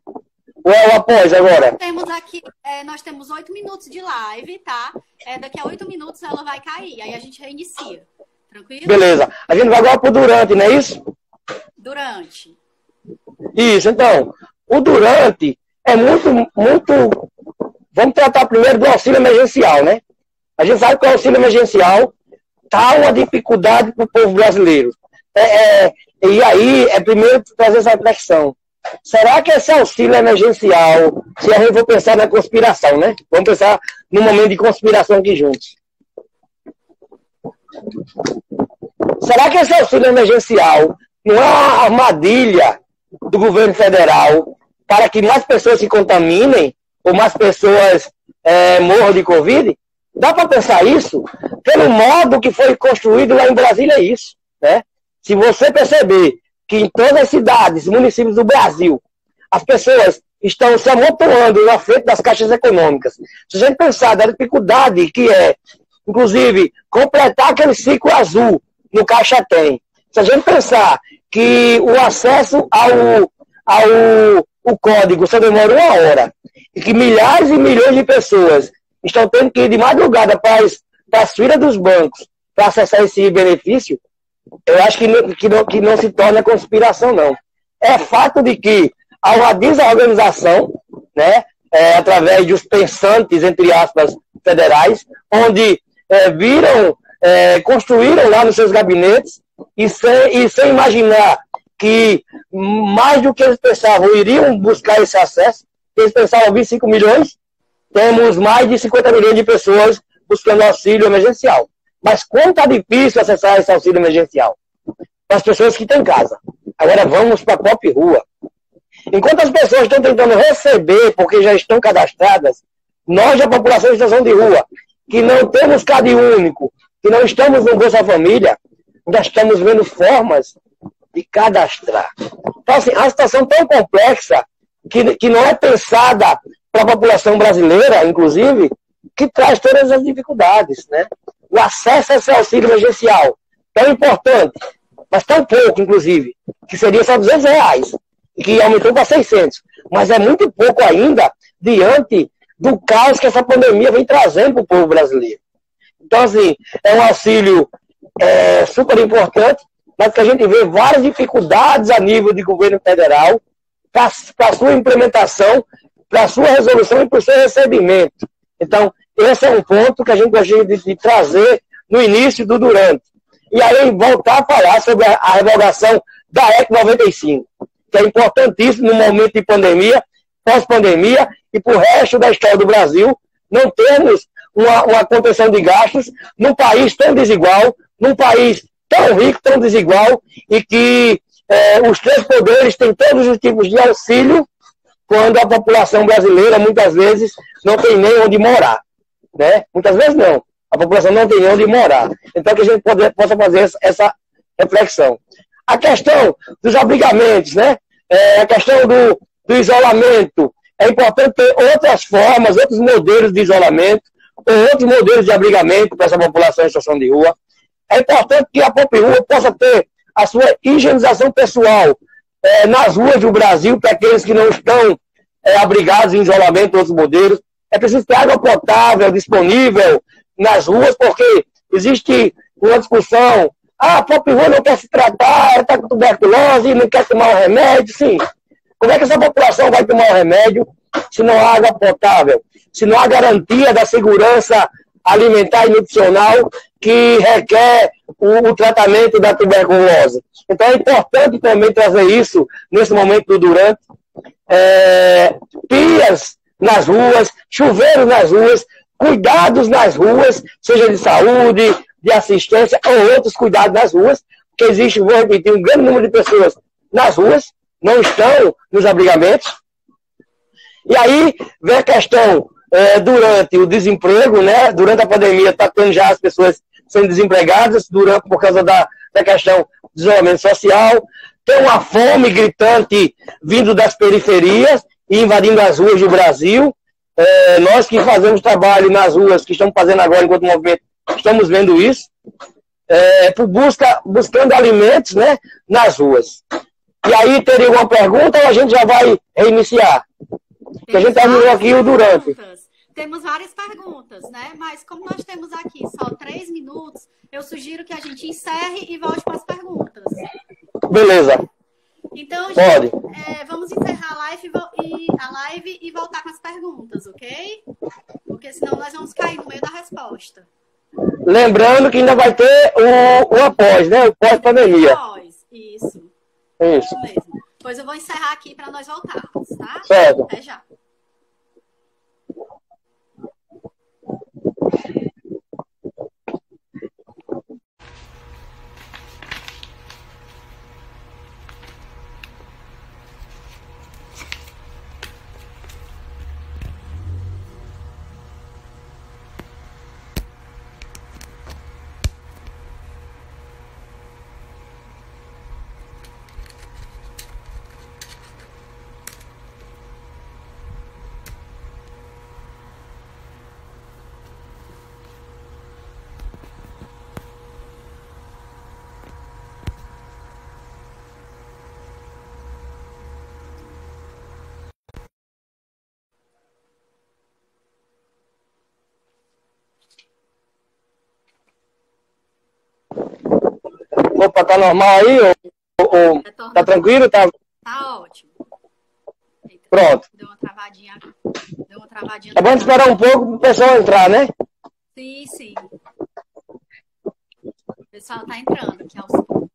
Ou é o após agora?
Temos aqui, nós temos 8 minutos de live, tá? Daqui a 8 minutos ela vai cair, aí a gente reinicia. Tranquilo?
Beleza. A gente vai agora para o durante, não é isso?
Durante.
Isso, então. O durante é muito... Vamos tratar primeiro do auxílio emergencial, né? A gente sabe que o auxílio emergencial está uma dificuldade para o povo brasileiro. E aí, primeiro trazer essa reflexão. Será que esse auxílio emergencial, se a gente for pensar na conspiração, né? Vamos pensar num momento de conspiração aqui juntos. Será que esse auxílio emergencial não é uma armadilha do governo federal para que mais pessoas se contaminem ou mais pessoas morram de Covid? Dá para pensar isso? Pelo modo que foi construído lá em Brasília, é isso, né? Se você perceber que em todas as cidades, municípios do Brasil, as pessoas estão se amontoando na frente das caixas econômicas. Se a gente pensar da dificuldade que é, inclusive, completar aquele ciclo azul no Caixa Tem. Se a gente pensar que o acesso ao código só demora 1 hora e que milhares e milhões de pessoas estão tendo que ir de madrugada para as filas dos bancos para acessar esse benefício, eu acho que não se torna conspiração, não. É fato de que há uma desorganização, né, através dos pensantes, entre aspas, federais, onde construíram lá nos seus gabinetes e sem imaginar que mais do que eles pensavam, iriam buscar esse acesso. Eles pensavam 25 milhões, temos mais de 50 milhões de pessoas buscando auxílio emergencial. Mas como está difícil acessar esse auxílio emergencial? Para as pessoas que têm casa. Agora vamos para a Pop Rua. Enquanto as pessoas estão tentando receber, porque já estão cadastradas, nós da população de situação de rua, que não temos CAD único, que não estamos no Bolsa Família, já estamos vendo formas de cadastrar. Então, assim, a situação tão complexa que não é pensada para a população brasileira, inclusive, que traz todas as dificuldades, né? O acesso a esse auxílio emergencial, tão importante, mas tão pouco, inclusive, que seria só R$200, que aumentou para 600. Mas é muito pouco ainda diante do caos que essa pandemia vem trazendo para o povo brasileiro. Então, assim, é um auxílio super importante, mas que a gente vê várias dificuldades a nível de governo federal para a sua implementação, para a sua resolução e para o seu recebimento. Então, esse é um ponto que a gente gostaria de trazer no início e do durante. E aí, voltar a falar sobre a revogação da EC 95, que é importantíssimo no momento de pandemia, pós-pandemia, e para o resto da história do Brasil, não termos uma contenção de gastos num país tão desigual, num país tão rico, tão desigual, e que os três poderes têm todos os tipos de auxílio, quando a população brasileira, muitas vezes, não tem nem onde morar. Né? Muitas vezes não. A população não tem nem onde morar. Então, que a gente possa fazer essa reflexão. A questão dos abrigamentos, né? A questão do isolamento. É importante ter outras formas, outros modelos de isolamento, ou outros modelos de abrigamento para essa população em situação de rua. É importante que a Popurua possa ter a sua higienização pessoal nas ruas do Brasil, para aqueles que não estão abrigados em isolamento, outros modelos. É preciso ter água potável disponível nas ruas, porque existe uma discussão. A Popurua não quer se tratar, está com tuberculose, não quer tomar o remédio. Sim. Como é que essa população vai tomar o remédio se não há água potável? Se não há garantia da segurança alimentar e nutricional que requer o tratamento da tuberculose? Então é importante também trazer isso nesse momento do durante. Pias nas ruas, chuveiros nas ruas, cuidados nas ruas, seja de saúde, de assistência ou outros cuidados nas ruas, porque existe, vou repetir, um grande número de pessoas nas ruas, não estão nos abrigamentos. E aí vem a questão durante o desemprego, né? Durante a pandemia está tendo já as pessoas sendo desempregadas por causa da questão do isolamento social. Tem uma fome gritante vindo das periferias e invadindo as ruas do Brasil. Nós que fazemos trabalho nas ruas, que estamos fazendo agora enquanto movimento, estamos vendo isso. Buscando alimentos, né, nas ruas. E aí teria uma pergunta ou a gente já vai reiniciar? Porque a gente terminou aqui o durante.
Temos várias perguntas, né? Mas como nós temos aqui só 3 minutos, eu sugiro que a gente encerre e volte para as perguntas.
Beleza.
Então, gente, vamos encerrar a live e voltar com as perguntas, ok? Porque senão nós vamos cair no meio da resposta.
Lembrando que ainda vai ter o após, né? O pós-pandemia.
Isso.
Isso
mesmo. Pois eu vou encerrar aqui para nós voltarmos, tá?
Certo.
Até já.
Opa, tá normal aí? Tá tranquilo? Tá
ótimo. Eita,
pronto.
Deu uma travadinha.
É bom esperar um pouco pro pessoal entrar, né?
Sim. O pessoal tá entrando aqui aos poucos.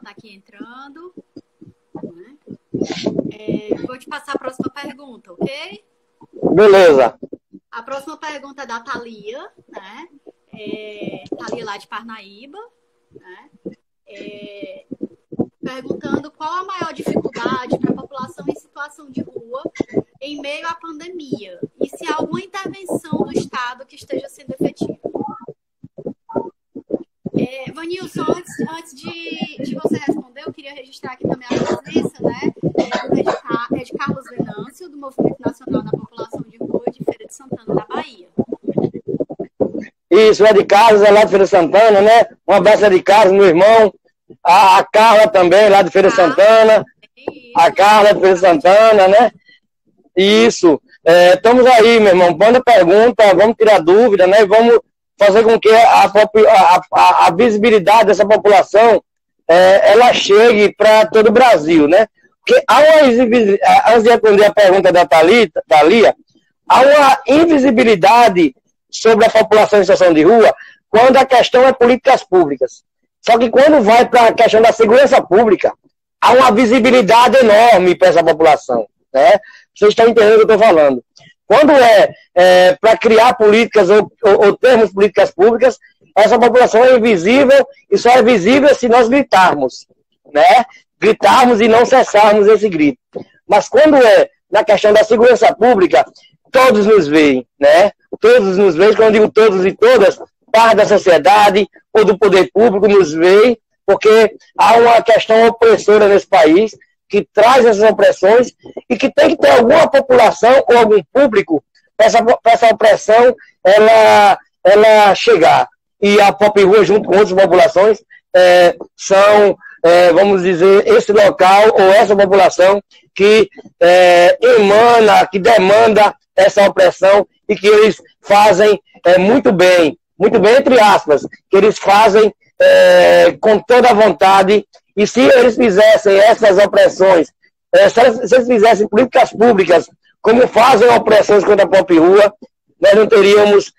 Tá aqui entrando, né? Vou te passar a próxima pergunta, ok?
Beleza.
A próxima pergunta é da Thalia, né? Thalia lá de Parnaíba, né? Perguntando qual a maior dificuldade para a população em situação de rua em meio à pandemia e se há alguma intervenção do Estado que esteja sendo efetiva. Vanilson, antes de você responder, eu queria registrar aqui também a presença, né, de Carlos Venâncio, do Movimento Nacional da População de Rua de Feira de Santana, da Bahia.
Isso, é de Carlos, é lá de Feira de Santana, né? Um abraço de Carlos, meu irmão. A Carla também, lá de Feira de Santana. A Carla de Feira de Santana, né? Isso. Estamos aí, meu irmão. Manda pergunta, vamos tirar dúvida, né? Vamos fazer com que a visibilidade dessa população ela chegue para todo o Brasil, né? Porque há uma, antes de responder a pergunta da Thalia, há uma invisibilidade sobre a população em situação de rua quando a questão é políticas públicas. Só que quando vai para a questão da segurança pública, há uma visibilidade enorme para essa população, né? Vocês estão entendendo o que eu estou falando. Quando para criar políticas ou termos políticas públicas, essa população é invisível e só é visível se nós gritarmos, né? Gritarmos e não cessarmos esse grito. Mas quando na questão da segurança pública, todos nos veem, né? Todos nos veem, quando eu digo todos e todas, parte da sociedade ou do poder público nos veem, porque há uma questão opressora nesse país que traz essas opressões e que tem que ter alguma população ou algum público para essa opressão ela chegar. E a Pop Rua, junto com outras populações, são, vamos dizer, esse local ou essa população que emana, que demanda essa opressão e que eles fazem muito bem entre aspas, que eles fazem com toda a vontade. E se eles fizessem essas opressões, se eles fizessem políticas públicas como fazem opressões contra a Pop Rua, nós não teríamos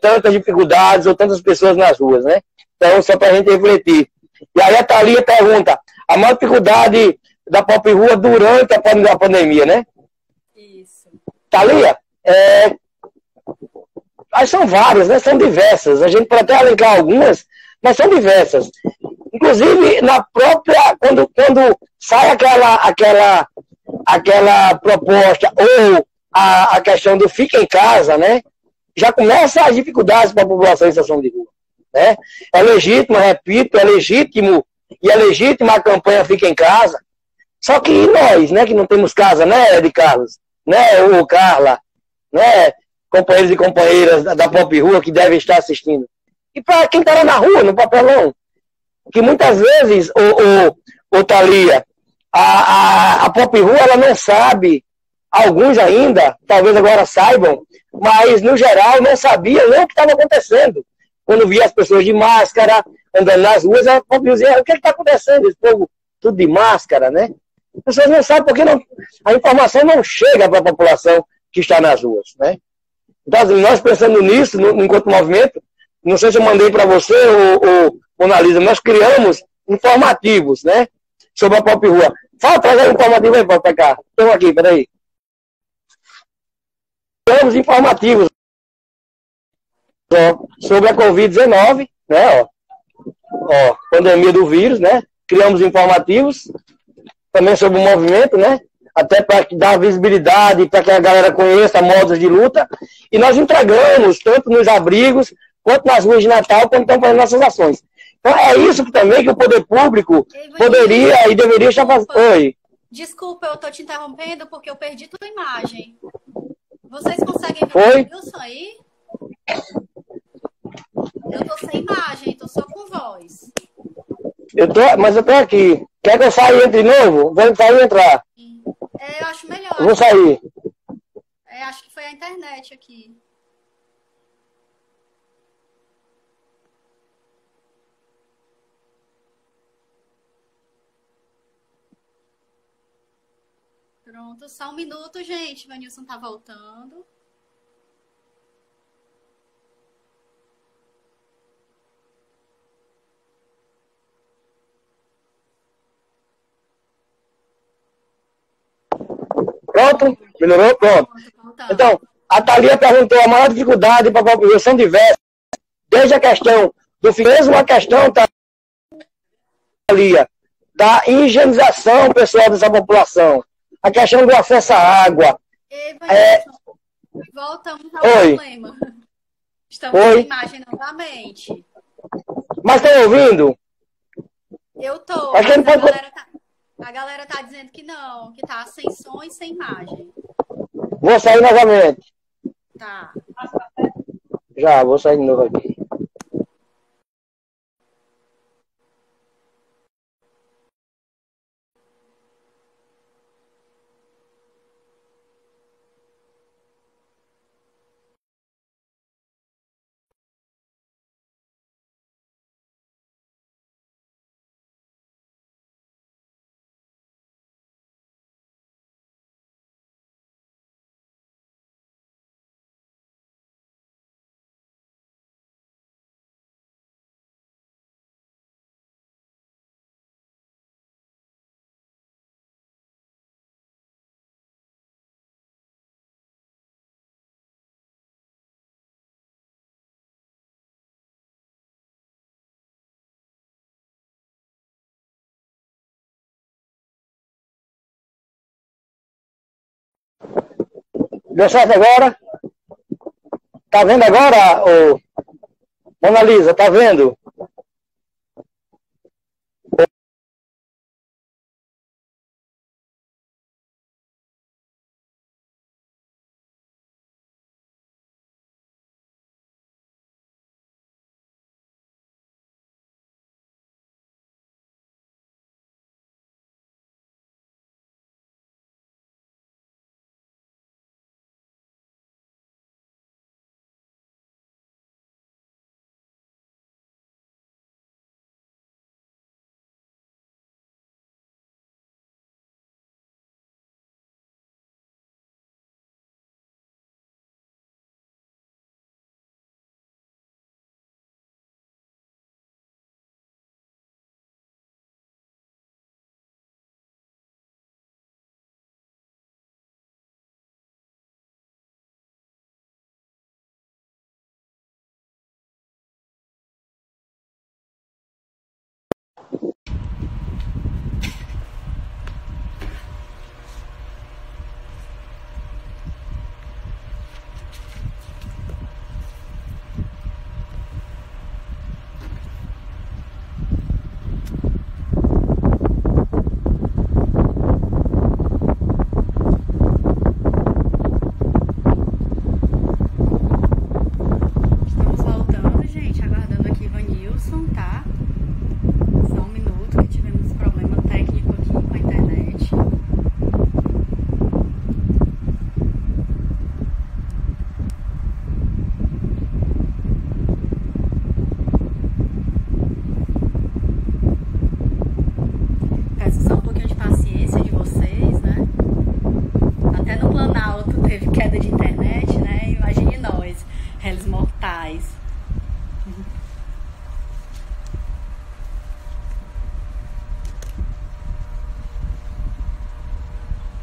tantas dificuldades ou tantas pessoas nas ruas, né? Então, só para a gente refletir. E aí a Thalia pergunta, a maior dificuldade da Pop Rua durante a pandemia, né?
Isso.
Thalia, são várias, né? São diversas. A gente pode até elencar algumas, mas são diversas. Inclusive, na própria, quando sai aquela proposta ou a questão do fica em casa, né? Já começa as dificuldades para a população em situação de rua, né? É legítimo, repito, é legítimo e é legítima a campanha Fica em Casa. Só que nós, né, que não temos casa, né, de Carlos, né, ou Carla, né, companheiros e companheiras da Pop Rua que devem estar assistindo. E para quem está lá na rua, no papelão, que muitas vezes, Thalia, a Pop Rua ela não sabe, alguns ainda, talvez agora saibam, mas no geral não sabiam nem o que estava acontecendo. Quando via as pessoas de máscara, andando nas ruas, a Pop Rua dizia, o que está acontecendo? Esse povo tudo de máscara, né? As pessoas não sabem porque a informação não chega para a população que está nas ruas, né? Então, assim, nós pensando nisso, enquanto movimento, não sei se eu mandei para você ou Analisa, nós criamos informativos, né? Sobre a Pop Rua. Fala, traz aí o informativo aí, para cá. Estamos aqui, peraí. Criamos informativos sobre a Covid-19, né? Pandemia do vírus, né? Criamos informativos também sobre o movimento, né? Até para dar visibilidade, para que a galera conheça modos de luta. E nós entregamos, tanto nos abrigos, quanto nas ruas de Natal, quando estamos fazendo nossas ações. Então é isso também que o poder público poderia e deveria estar fazendo. Oi.
Desculpa, eu estou te interrompendo porque eu perdi tua imagem. Vocês conseguem ver o Wilson aí? Eu estou sem imagem, estou só com voz.
Mas eu estou aqui. Quer que eu saia e entre de novo? Vou sair e entrar.
Eu acho melhor.
Eu vou sair.
Acho que foi a internet aqui. Pronto, só um minuto, gente. O Vanilson tá voltando.
Pronto? Melhorou? Pronto. Então, a Thalia perguntou, a maior dificuldade para a população diversa, desde a questão do mesmo a questão Thalia, da higienização pessoal dessa população. A questão do acesso à água.
Voltamos ao problema. Estamos sem imagem novamente.
Mas estão ouvindo?
Eu tô. A galera tá dizendo que não, que tá sem som e sem imagem.
Vou sair novamente.
Tá.
Já, vou sair de novo aqui. Deu certo agora? Tá vendo agora, ô Mona Lisa? Tá vendo?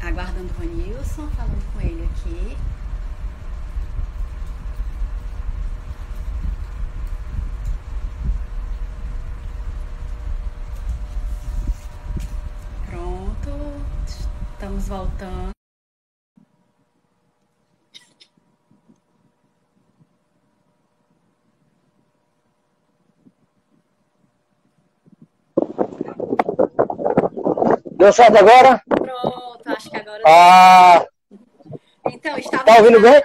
Aguardando o Ronilson, falando com ele aqui. Pronto, estamos voltando.
Deu certo agora?
Pronto, acho que agora...
Então, estava... Tá ouvindo bem?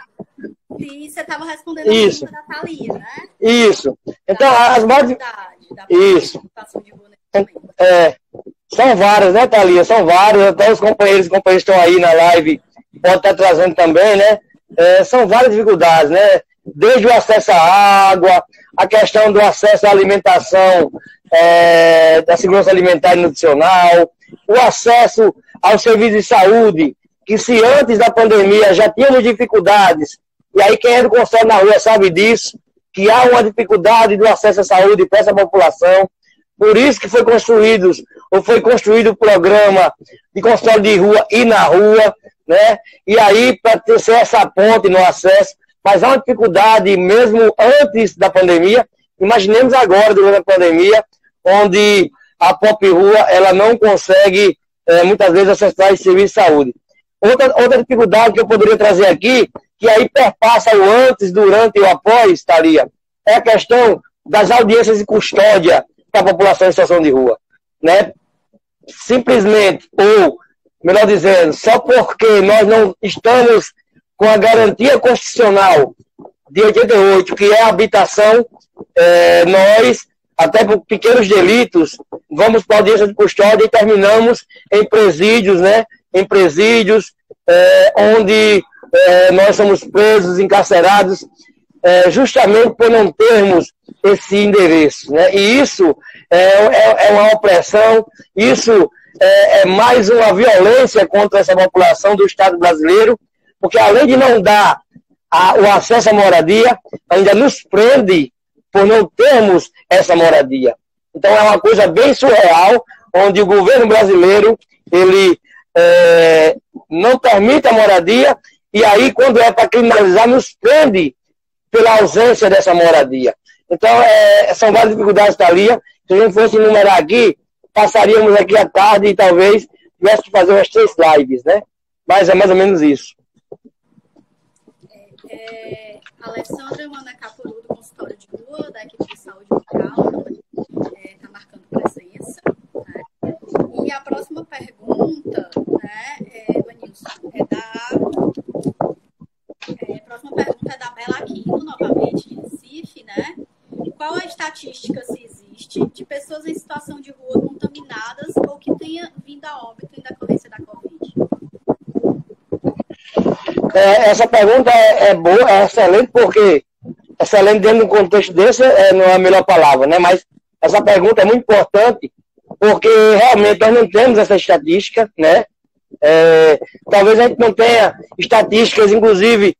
Sim, você estava respondendo a pergunta da Thalia, né?
Isso. Então, as mais... Isso. São várias, né, Thalia? São várias. Até os companheiros que estão aí na live podem estar trazendo também, né? São várias dificuldades, né? Desde o acesso à água, a questão do acesso à alimentação, da segurança alimentar e nutricional, o acesso ao serviço de saúde, que se antes da pandemia já tínhamos dificuldades, e aí quem é do consultório na rua sabe disso, que há uma dificuldade do acesso à saúde para essa população. Por isso que foi construído o programa de consultório de rua e na rua, né? E aí, para ter essa ponte no acesso, mas há uma dificuldade mesmo antes da pandemia, imaginemos agora, durante a pandemia, onde a Pop Rua ela não consegue, muitas vezes, acessar esse serviço de saúde. Outra dificuldade que eu poderia trazer aqui, que aí perpassa o antes, durante e o após, Thalia, é a questão das audiências de custódia para a população em situação de rua. Né? Simplesmente, ou, melhor dizendo, só porque nós não estamos com a garantia constitucional de 88, que é a habitação, nós, até por pequenos delitos, vamos para a audiência de custódia e terminamos em presídios, né? Em presídios, onde nós somos presos, encarcerados, justamente por não termos esse endereço. Né? E isso é uma opressão, isso é mais uma violência contra essa população do Estado brasileiro, porque além de não dar o acesso à moradia, ainda nos prende por não termos essa moradia. Então é uma coisa bem surreal, onde o governo brasileiro ele não permite a moradia, e aí quando é para criminalizar, nos prende pela ausência dessa moradia. Então são várias dificuldades, Thalia. Se a gente fosse enumerar aqui, passaríamos aqui à tarde e talvez tivesse que fazer umas 3 lives, né? Mas é mais ou menos isso.
Alessandra Manacapuru, do consultório de rua, da equipe de saúde local, está marcando presença. Né? E a próxima pergunta, né, Vanilson, a próxima pergunta é da Bela Aquino, novamente, de Recife, né? Qual a estatística, se existe, de pessoas em situação de rua contaminadas ou que tenha vindo a óbito em decorrência da Covid?
Essa pergunta é boa, é excelente, porque excelente dentro de um contexto desse não é a melhor palavra, né? Mas essa pergunta é muito importante, porque realmente nós não temos essa estatística, né? Talvez a gente não tenha estatísticas, inclusive,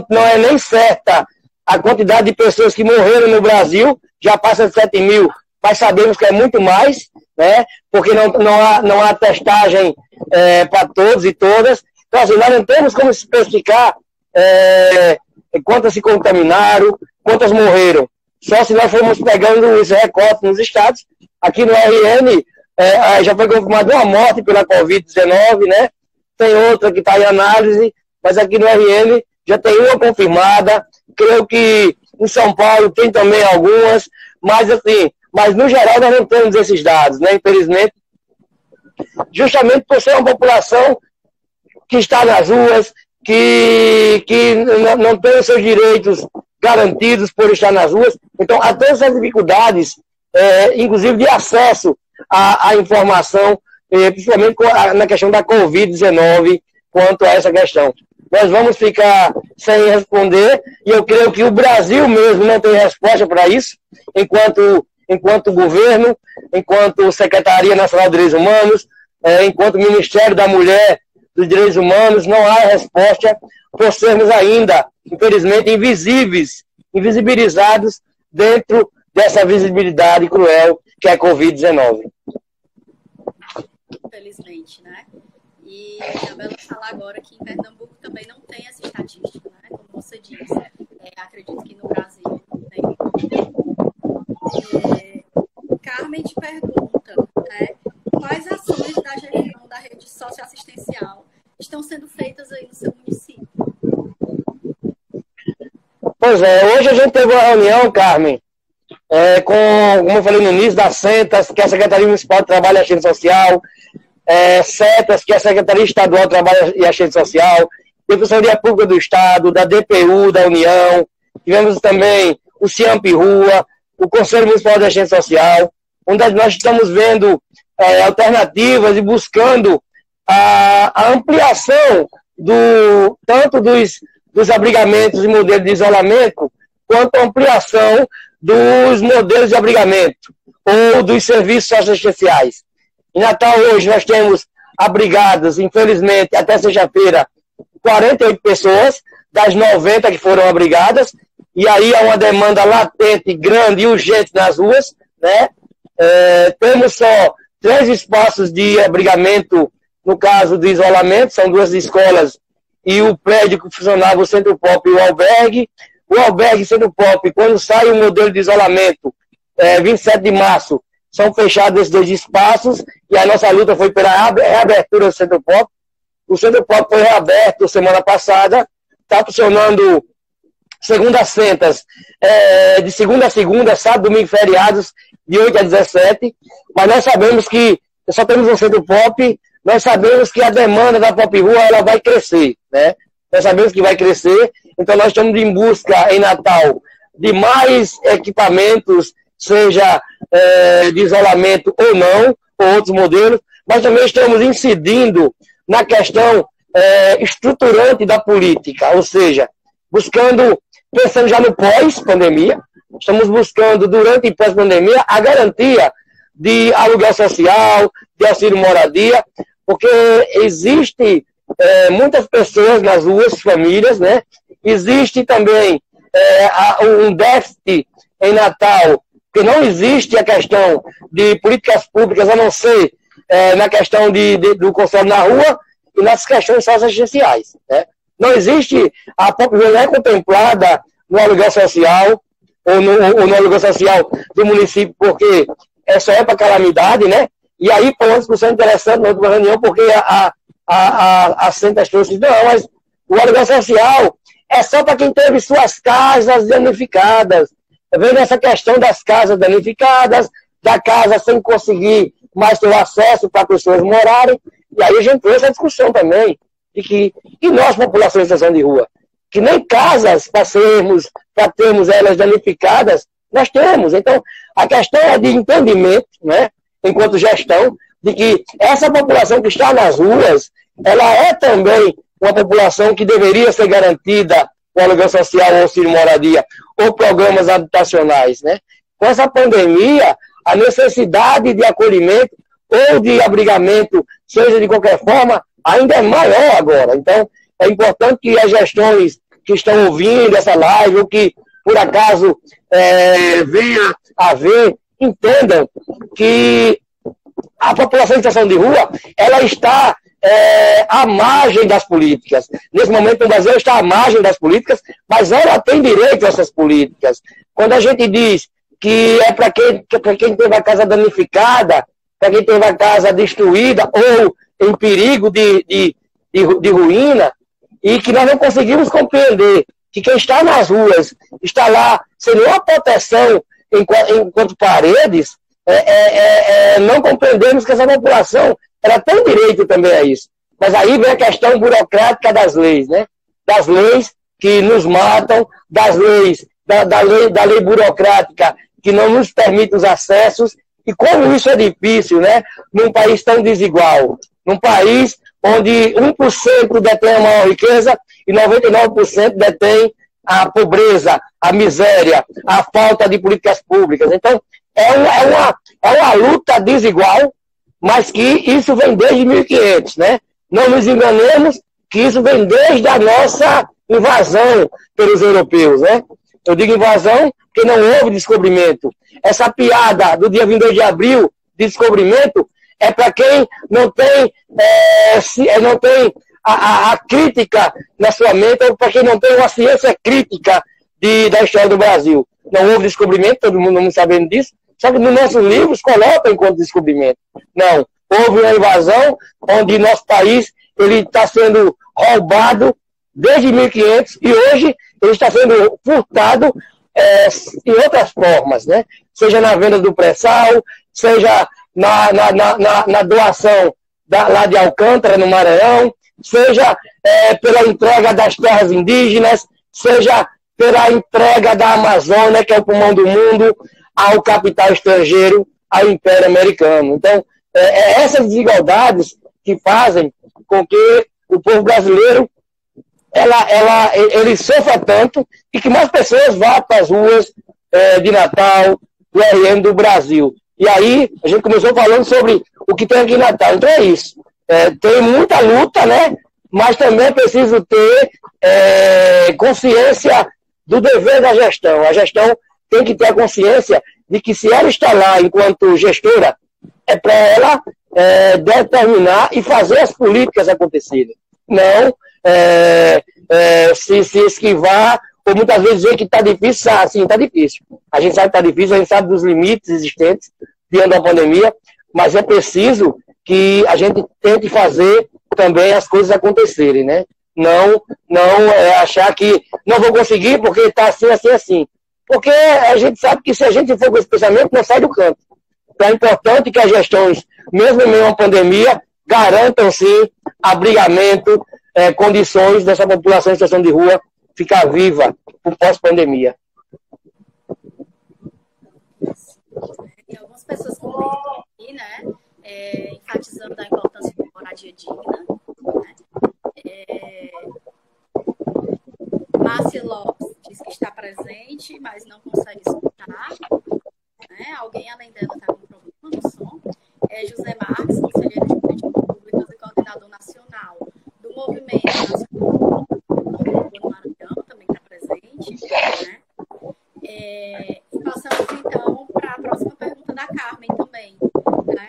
não é nem certa a quantidade de pessoas que morreram no Brasil, já passa de 7 mil, mas sabemos que é muito mais, né? Porque não há testagem para todos e todas. Então, assim, nós não temos como especificar quantas se contaminaram, quantas morreram. Só se nós formos pegando os recortes nos estados. Aqui no RN já foi confirmada uma morte pela Covid-19, né? Tem outra que está em análise, mas aqui no RN já tem uma confirmada. Creio que em São Paulo tem também algumas, mas assim, no geral nós não temos esses dados, né? Infelizmente, justamente por ser uma população que está nas ruas, que não tem os seus direitos garantidos por estar nas ruas. Então, há todas essas dificuldades, inclusive de acesso à informação, principalmente na questão da Covid-19, quanto a essa questão. Nós vamos ficar sem responder, e eu creio que o Brasil mesmo não tem resposta para isso, enquanto governo, enquanto Secretaria Nacional de Direitos Humanos, enquanto Ministério da Mulher dos Direitos Humanos, não há resposta por sermos ainda, infelizmente, invisibilizados dentro dessa visibilidade cruel que é a Covid-19.
Infelizmente, né? E a Bela fala agora que em Pernambuco também não tem essa estatística, né? Como você disse. Acredito que no Brasil não tem. Carmen te pergunta, né? Quais ações da gestão da rede socioassistencial estão sendo feitas aí no seu município?
Pois hoje a gente teve uma reunião, Carmen, como eu falei no início, das CENTAS, que é a Secretaria Municipal de Trabalho e Assistência Social, CETAS, que é a Secretaria Estadual de Trabalho e Assistência Social, Defensoria Pública do Estado, da DPU, da União, tivemos também o CIAMP Rua, o Conselho Municipal de Assistência Social, onde nós estamos vendo alternativas e buscando a ampliação tanto dos abrigamentos e modelos de isolamento, quanto a ampliação dos modelos de abrigamento ou dos serviços assistenciais. Em Natal, hoje, nós temos abrigadas, infelizmente, até sexta-feira, 48 pessoas, das 90 que foram abrigadas, e aí há uma demanda latente, grande e urgente nas ruas, né? Temos só 3 espaços de abrigamento, no caso do isolamento, são 2 escolas e o prédio que funcionava, o Centro Pop e o albergue. O albergue Centro Pop, quando sai o modelo de isolamento, 27 de março, são fechados esses 2 espaços, e a nossa luta foi pela reabertura do Centro Pop. O Centro Pop foi reaberto semana passada, está funcionando segundas sentas, de segunda a segunda, sábado, domingo, feriados, de 8 a 17, mas nós sabemos que só temos um Centro Pop, nós sabemos que a demanda da Pop Rua ela vai crescer, né? Nós sabemos que vai crescer, então nós estamos em busca, em Natal, de mais equipamentos, seja de isolamento ou não, ou outros modelos, mas também estamos incidindo na questão estruturante da política, ou seja, pensando já no pós-pandemia, estamos buscando, durante e pós-pandemia, a garantia de aluguel social, de auxílio moradia, porque existe muitas pessoas nas ruas, famílias, né? Existe também um déficit em Natal, porque não existe a questão de políticas públicas, a não ser na questão do consórcio na rua e nas questões socioassistenciais, né? Não existe, a população não é contemplada no aluguel social ou no aluguel social do município, porque só é para calamidade, né? E aí foi uma discussão interessante na última reunião, porque a Centas trouxe, não, mas o aluguel social é só para quem teve suas casas danificadas. Vendo essa questão das casas danificadas, da casa sem conseguir mais ter acesso para pessoas morarem, e aí a gente trouxe essa discussão também, e nós, população em situação de rua, que nem casas para termos elas danificadas, nós temos. Então, a questão é de entendimento, né, enquanto gestão, de que essa população que está nas ruas, ela é também uma população que deveria ser garantida o aluguel social, ou auxílio moradia, ou programas habitacionais, né? Com essa pandemia, a necessidade de acolhimento ou de abrigamento, seja de qualquer forma, ainda é maior agora. Então, é importante que as gestões que estão ouvindo essa live, ou que, por acaso, venha a ver, entendam que a população em situação de rua, ela está à margem das políticas. Nesse momento, o Brasil está à margem das políticas, mas ela tem direito a essas políticas. Quando a gente diz que é para quem teve a casa danificada, para quem teve a casa destruída ou em perigo de ruína, e que nós não conseguimos compreender que quem está nas ruas está lá sem nenhuma proteção enquanto paredes, não compreendemos que essa população ela tem direito também a isso. Mas aí vem a questão burocrática das leis, né? Das leis que nos matam, das leis, da lei burocrática que não nos permite os acessos, e como isso é difícil, né? Num país tão desigual, num país onde 1% detém a maior riqueza e 99% detém a pobreza, a miséria, a falta de políticas públicas. Então, é uma luta desigual, mas que isso vem desde 1500, né? Não nos enganemos que isso vem desde a nossa invasão pelos europeus, né? Eu digo invasão porque não houve descobrimento. Essa piada do dia 22 de abril de descobrimento é para quem não tem, a crítica na sua mente, ou para quem não tem uma ciência crítica da história do Brasil. Não houve descobrimento, todo mundo não sabendo disso, só que nos nossos livros colocam enquanto descobrimento. Não, houve uma invasão onde nosso país está sendo roubado desde 1500 e hoje ele está sendo furtado em outras formas, né? Seja na venda do pré-sal, seja na doação lá de Alcântara, no Maranhão, seja pela entrega das terras indígenas, seja pela entrega da Amazônia, que é o pulmão do mundo, ao capital estrangeiro, ao Império Americano. Então, essas desigualdades que fazem com que o povo brasileiro ele sofra tanto e que mais pessoas vá para as ruas de Natal, do RM do Brasil. E aí, a gente começou falando sobre o que tem aqui em Natal. Então é isso. Tem muita luta, né? Mas também é preciso ter consciência do dever da gestão. A gestão tem que ter a consciência de que se ela está lá enquanto gestora, é para ela determinar e fazer as políticas acontecerem. Não se esquivar, ou muitas vezes dizer que está difícil, assim, está difícil. A gente sabe que está difícil, a gente sabe dos limites existentes diante da pandemia, mas é preciso que a gente tente fazer também as coisas acontecerem, né? Não achar que não vou conseguir porque está assim, assim, assim. Porque a gente sabe que se a gente for com esse pensamento, não sai do canto. Então é importante que as gestões, mesmo em meio a uma pandemia, garantam, sim, abrigamento, condições dessa população em situação de rua ficar viva por pós-pandemia.
Tem algumas pessoas comentam aqui, né, enfatizando a importância da moradia digna, né? Márcia Lopes diz que está presente, mas não consegue escutar, né? Alguém além dela está com problema no som. José Marques, conselheiro de Políticas Públicas e coordenador nacional do Movimento Nacional do Maranhão, também está presente, né? E passamos, então, para a próxima pergunta da Carmen também, né?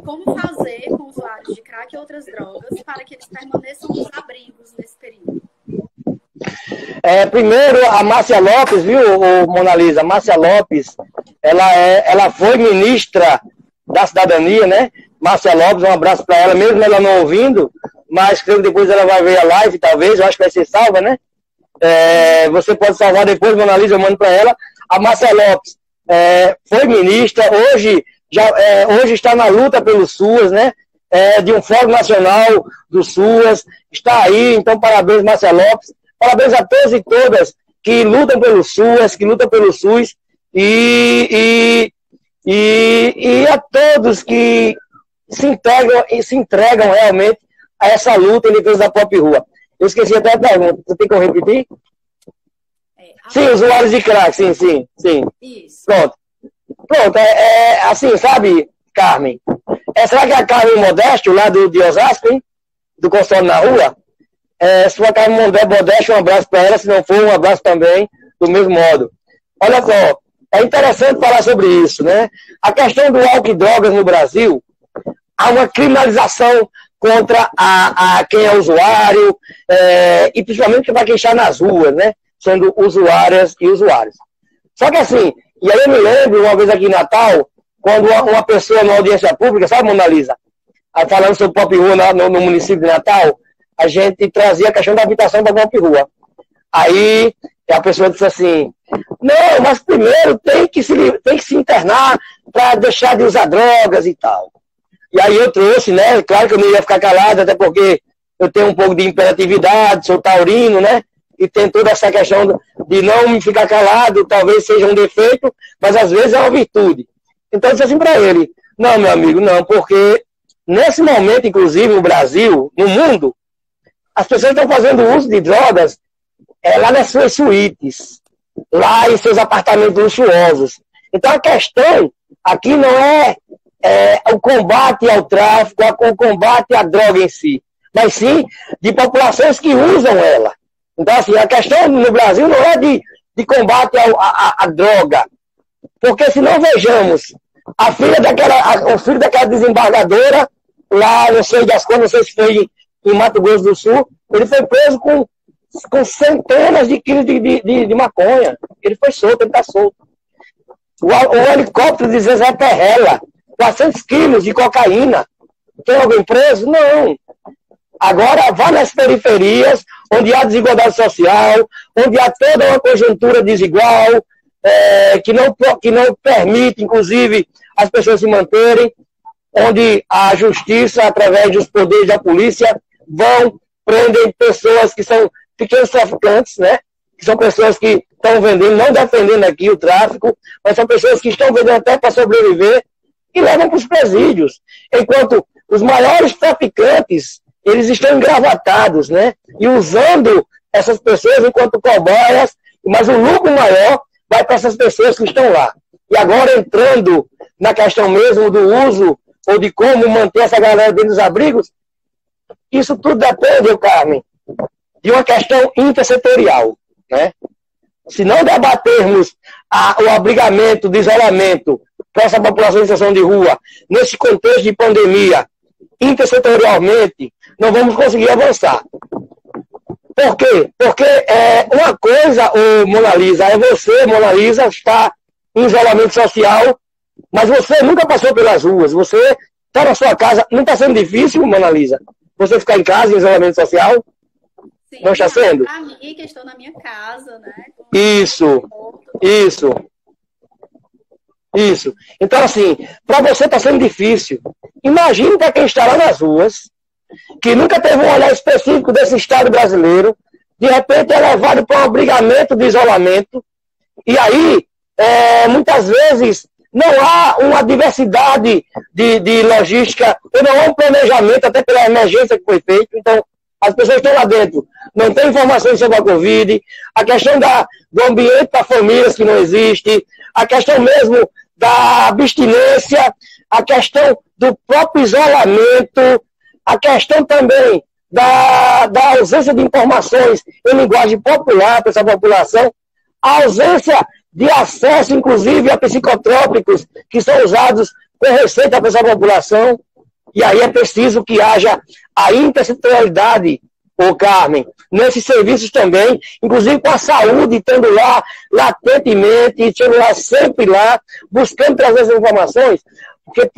Como fazer com usuários de crack e outras drogas para que eles permaneçam nos abrigos nesse período?
Primeiro, a Márcia Lopes, viu, Mona Lisa? A Márcia Lopes, ela foi ministra da Cidadania, né? Márcia Lopes, um abraço para ela, mesmo ela não ouvindo, mas creio que depois ela vai ver a live, talvez, eu acho que vai ser salva, né? Você pode salvar depois, Mona Lisa, eu mando para ela. A Márcia Lopes foi ministra, hoje está na luta pelo SUAS, né? De um Fórum Nacional do SUAS, está aí, então parabéns, Márcia Lopes. Parabéns a todos e todas que lutam pelo SUAS, que lutam pelo SUS, e a todos que se entregam realmente a essa luta em defesa da própria rua. Eu esqueci até a pergunta, você tem que repetir? Sim, usuários de crack, sim.
Isso.
Pronto, assim, sabe, Carmen? Será que a Carmen Modesto, lá de Osasco, hein? Do consultório na rua? Se for a Carmen Modesto, um abraço para ela, se não for, um abraço também, do mesmo modo. Olha só, é interessante falar sobre isso, né? A questão do álcool e drogas no Brasil, há uma criminalização contra quem é usuário, e principalmente para quem está nas ruas, né? Sendo usuárias e usuários. Só que assim, e aí eu me lembro, uma vez aqui em Natal, quando uma pessoa na audiência pública, sabe, Mona Lisa? Falando sobre pop rua no município de Natal, a gente trazia a questão da habitação da pop rua. Aí a pessoa disse assim, não, mas primeiro tem que se internar para deixar de usar drogas e tal. E aí eu trouxe, né? Claro que eu não ia ficar calado, até porque eu tenho um pouco de imperatividade, sou taurino, né? E tem toda essa questão de não me ficar calado, talvez seja um defeito, mas às vezes é uma virtude. Então eu disse assim para ele, não, meu amigo, não, porque nesse momento, inclusive no Brasil, no mundo, as pessoas estão fazendo uso de drogas lá nas suas suítes, lá em seus apartamentos luxuosos. Então a questão aqui não é o combate ao tráfico, o combate à droga em si, mas sim de populações que usam ela. Então, assim, a questão no Brasil não é de combate à droga, porque se não vejamos o filho daquela desembargadora, lá, não sei das quantas, não sei se foi em Mato Grosso do Sul, ele foi preso com centenas de quilos de maconha. Ele foi solto, ele está solto. O helicóptero de Zezé Perrella, 400 quilos de cocaína. Tem alguém preso? Não. Agora, vá nas periferias, onde há desigualdade social, onde há toda uma conjuntura desigual, que não permite, inclusive, as pessoas se manterem, onde a justiça, através dos poderes da polícia, vão prender pessoas que são pequenos traficantes, né? Que são pessoas que estão vendendo, não defendendo aqui o tráfico, mas são pessoas que estão vendendo até para sobreviver e levam para os presídios. Enquanto os maiores traficantes, eles estão engravatados, né? E usando essas pessoas enquanto cobaias, mas o lucro maior vai para essas pessoas que estão lá. E agora entrando na questão mesmo do uso ou de como manter essa galera dentro dos abrigos, isso tudo depende, Carmen, de uma questão intersetorial, né? Se não debatermos o abrigamento, o isolamento para essa população em situação de rua, nesse contexto de pandemia, intersetorialmente, não vamos conseguir avançar. Por quê? Porque uma coisa, Mona Lisa, é você, Mona Lisa, estar em isolamento social Mas você nunca passou pelas ruas, você está na sua casa. Não está sendo difícil, Mona Lisa, você ficar em casa, em isolamento social?
Sim,
não está sendo?
Para mim, que estou na minha casa, né?
Isso. Então, assim, para você está sendo difícil. Imagine para quem está lá nas ruas, que nunca teve um olhar específico desse Estado brasileiro, de repente é levado para um obrigamento de isolamento, e aí, muitas vezes, não há uma diversidade de logística, ou não há um planejamento, até pela emergência que foi feita. Então, as pessoas estão lá dentro, não têm informações sobre a Covid, a questão do ambiente para famílias que não existe, a questão mesmo da abstinência, a questão do próprio isolamento, a questão também da ausência de informações em linguagem popular para essa população, a ausência de acesso, inclusive, a psicotrópicos que são usados com receita para essa população. E aí é preciso que haja a intersectorialidade, Carmen, nesses serviços também, inclusive com a saúde, estando lá latentemente, estando lá sempre lá, buscando trazer essas informações, porque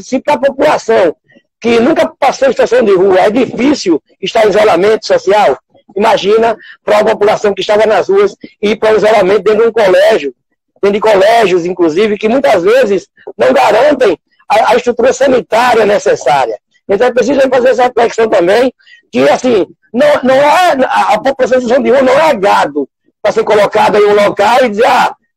se para a população que nunca passou em situação de rua é difícil estar em isolamento social, imagina para a população que estava nas ruas ir para o isolamento dentro de um colégio, dentro de colégios, inclusive, que muitas vezes não garantem a estrutura sanitária necessária. Então é preciso fazer essa reflexão também, que assim, não é, a população em situação de rua não é gado para ser colocada em um local e dizer,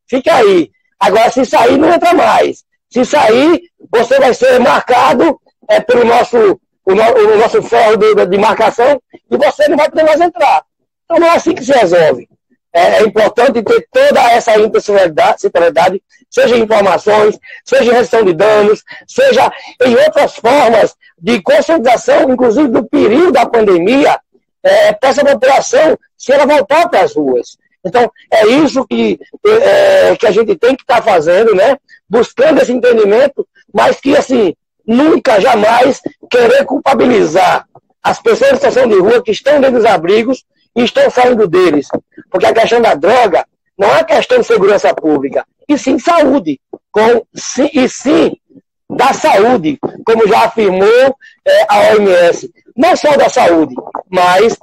fica aí. Agora, se sair, não entra mais. Se sair, você vai ser marcado pelo o nosso ferro de marcação e você não vai poder mais entrar. Então não é assim que se resolve. É importante ter toda essa intersectorialidade, seja em informações, seja em redução de danos, seja em outras formas de conscientização, inclusive do perigo da pandemia, para essa população, se ela voltar para as ruas. Então, é isso que a gente tem que estar fazendo, né? Buscando esse entendimento, mas que, assim, nunca, jamais querer culpabilizar as pessoas em situação de rua que estão dentro dos abrigos e estão saindo deles. Porque a questão da droga não é questão de segurança pública, e sim saúde. E sim da saúde, como já afirmou a OMS. Não só da saúde, mas